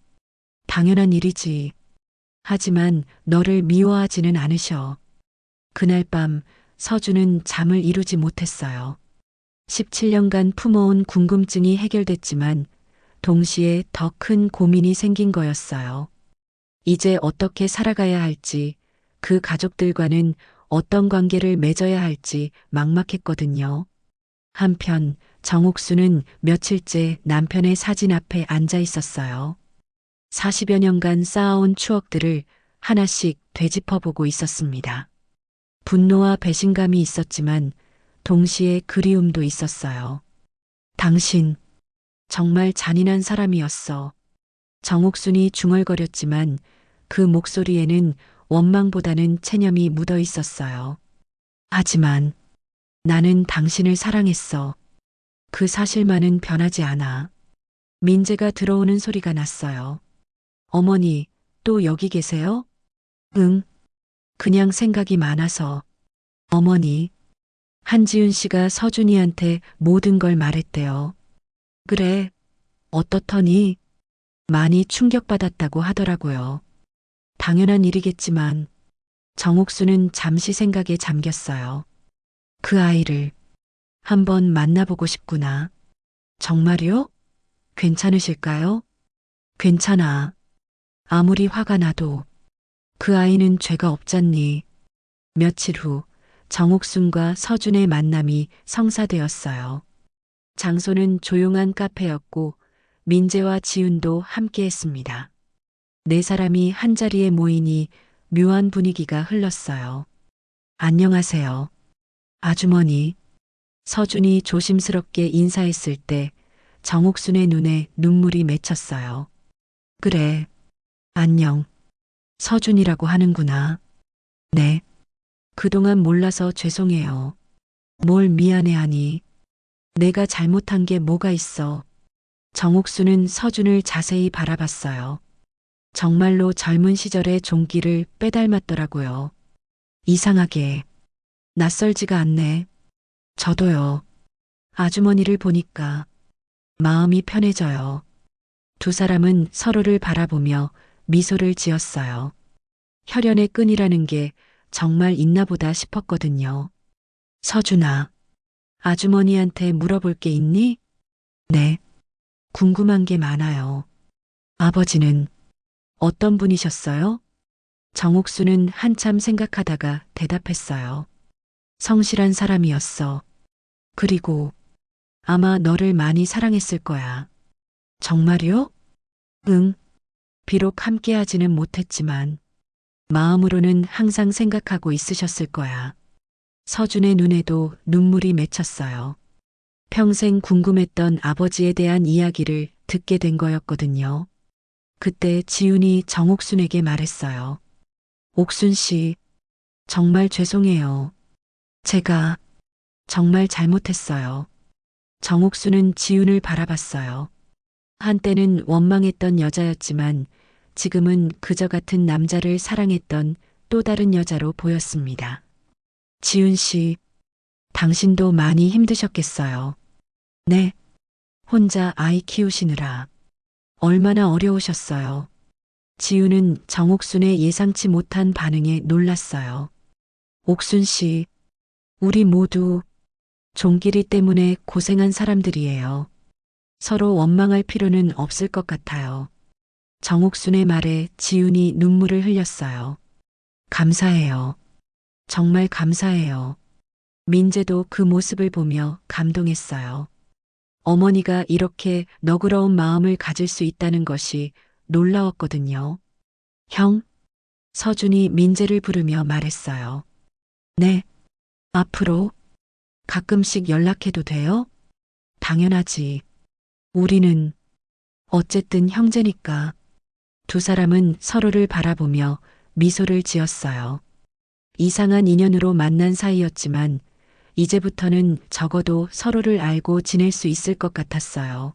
당연한 일이지. 하지만 너를 미워하지는 않으셔. 그날 밤 서준은 잠을 이루지 못했어요. 17년간 품어온 궁금증이 해결됐지만 동시에 더 큰 고민이 생긴 거였어요. 이제 어떻게 살아가야 할지, 그 가족들과는 어떤 관계를 맺어야 할지 막막했거든요. 한편 정옥수는 며칠째 남편의 사진 앞에 앉아 있었어요. 40여 년간 쌓아온 추억들을 하나씩 되짚어보고 있었습니다. 분노와 배신감이 있었지만 동시에 그리움도 있었어요. 당신, 정말 잔인한 사람이었어. 정옥순이 중얼거렸지만 그 목소리에는 원망보다는 체념이 묻어 있었어요. 하지만 나는 당신을 사랑했어. 그 사실만은 변하지 않아. 민재가 들어오는 소리가 났어요. 어머니, 또 여기 계세요? 응, 그냥 생각이 많아서. 어머니, 한지윤 씨가 서준이한테 모든 걸 말했대요. 그래, 어떻더니? 많이 충격받았다고 하더라고요. 당연한 일이겠지만 정옥수는 잠시 생각에 잠겼어요. 그 아이를 한번 만나보고 싶구나. 정말요? 괜찮으실까요? 괜찮아. 아무리 화가 나도 그 아이는 죄가 없잖니. 며칠 후 정옥순과 서준의 만남이 성사되었어요. 장소는 조용한 카페였고 민재와 지훈도 함께했습니다. 네 사람이 한자리에 모이니 묘한 분위기가 흘렀어요. 안녕하세요. 아주머니. 서준이 조심스럽게 인사했을 때 정옥순의 눈에 눈물이 맺혔어요. 그래, 안녕. 서준이라고 하는구나. 네. 그동안 몰라서 죄송해요. 뭘 미안해하니? 내가 잘못한 게 뭐가 있어? 정옥수는 서준을 자세히 바라봤어요. 정말로 젊은 시절의 종기를 빼닮았더라고요. 이상하게 낯설지가 않네. 저도요. 아주머니를 보니까 마음이 편해져요. 두 사람은 서로를 바라보며 미소를 지었어요. 혈연의 끈이라는 게 정말 있나 보다 싶었거든요. 서준아, 아주머니한테 물어볼 게 있니? 네. 궁금한 게 많아요. 아버지는 어떤 분이셨어요? 정옥수는 한참 생각하다가 대답했어요. 성실한 사람이었어. 그리고 아마 너를 많이 사랑했을 거야. 정말요? 응. 비록 함께하지는 못했지만 마음으로는 항상 생각하고 있으셨을 거야. 서준의 눈에도 눈물이 맺혔어요. 평생 궁금했던 아버지에 대한 이야기를 듣게 된 거였거든요. 그때 지훈이 정옥순에게 말했어요. 옥순 씨, 정말 죄송해요. 제가 정말 잘못했어요. 정옥순은 지훈을 바라봤어요. 한때는 원망했던 여자였지만 지금은 그저 같은 남자를 사랑했던 또 다른 여자로 보였습니다. 지훈 씨, 당신도 많이 힘드셨겠어요. 네. 혼자 아이 키우시느라 얼마나 어려우셨어요. 지훈은 정옥순의 예상치 못한 반응에 놀랐어요. 옥순 씨, 우리 모두 종길이 때문에 고생한 사람들이에요. 서로 원망할 필요는 없을 것 같아요. 정옥순의 말에 지훈이 눈물을 흘렸어요. 감사해요. 정말 감사해요. 민재도 그 모습을 보며 감동했어요. 어머니가 이렇게 너그러운 마음을 가질 수 있다는 것이 놀라웠거든요. 형, 서준이 민재를 부르며 말했어요. 네, 앞으로 가끔씩 연락해도 돼요? 당연하지. 우리는 어쨌든 형제니까. 두 사람은 서로를 바라보며 미소를 지었어요. 이상한 인연으로 만난 사이였지만 이제부터는 적어도 서로를 알고 지낼 수 있을 것 같았어요.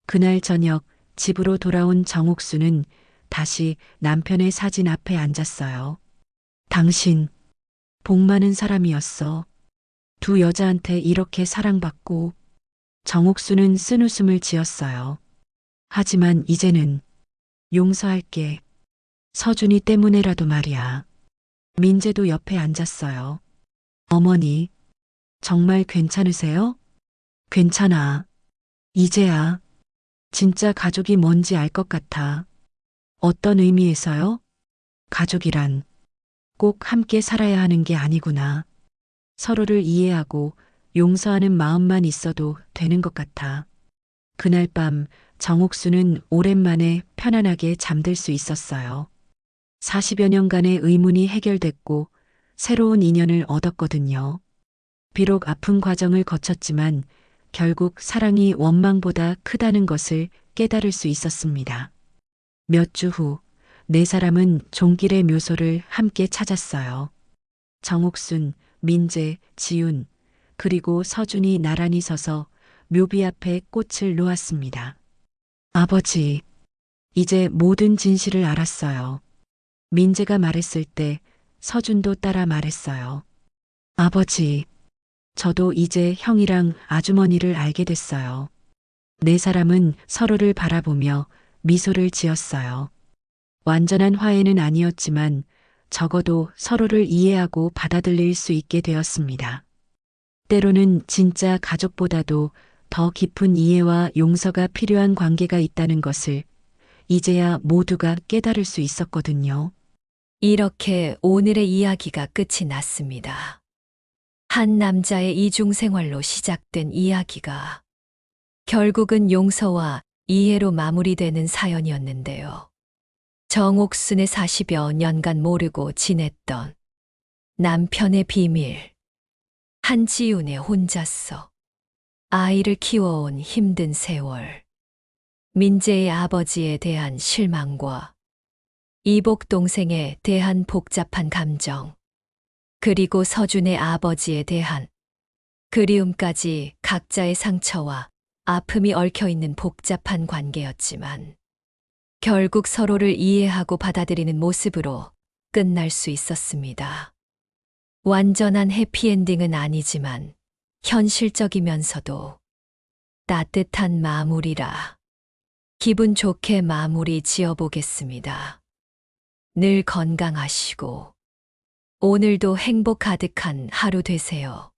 그날 저녁 집으로 돌아온 정옥수는 다시 남편의 사진 앞에 앉았어요. 당신, 복 많은 사람이었어. 두 여자한테 이렇게 사랑받고. 정옥수는 쓴웃음을 지었어요. 하지만 이제는 용서할게. 서준이 때문에라도 말이야. 민재도 옆에 앉았어요. 어머니, 정말 괜찮으세요? 괜찮아. 이제야 진짜 가족이 뭔지 알 것 같아. 어떤 의미에서요? 가족이란 꼭 함께 살아야 하는 게 아니구나. 서로를 이해하고 용서하는 마음만 있어도 되는 것 같아. 그날 밤 정옥수는 오랜만에 편안하게 잠들 수 있었어요. 40여 년간의 의문이 해결됐고 새로운 인연을 얻었거든요. 비록 아픈 과정을 거쳤지만 결국 사랑이 원망보다 크다는 것을 깨달을 수 있었습니다. 몇 주 후, 네 사람은 종길의 묘소를 함께 찾았어요. 정옥순, 민재, 지훈, 그리고 서준이 나란히 서서 묘비 앞에 꽃을 놓았습니다. 아버지, 이제 모든 진실을 알았어요. 민재가 말했을 때 서준도 따라 말했어요. 아버지, 저도 이제 형이랑 아주머니를 알게 됐어요. 네 사람은 서로를 바라보며 미소를 지었어요. 완전한 화해는 아니었지만 적어도 서로를 이해하고 받아들일 수 있게 되었습니다. 때로는 진짜 가족보다도 더 깊은 이해와 용서가 필요한 관계가 있다는 것을 이제야 모두가 깨달을 수 있었거든요. 이렇게 오늘의 이야기가 끝이 났습니다. 한 남자의 이중 생활로 시작된 이야기가 결국은 용서와 이해로 마무리되는 사연이었는데요. 정옥순의 40여 년간 모르고 지냈던 남편의 비밀, 한지훈의 혼자서, 아이를 키워온 힘든 세월, 민재의 아버지에 대한 실망과 이복 동생에 대한 복잡한 감정, 그리고 서준의 아버지에 대한 그리움까지 각자의 상처와 아픔이 얽혀있는 복잡한 관계였지만 결국 서로를 이해하고 받아들이는 모습으로 끝날 수 있었습니다. 완전한 해피엔딩은 아니지만 현실적이면서도 따뜻한 마무리라 기분 좋게 마무리 지어보겠습니다. 늘 건강하시고 오늘도 행복 가득한 하루 되세요.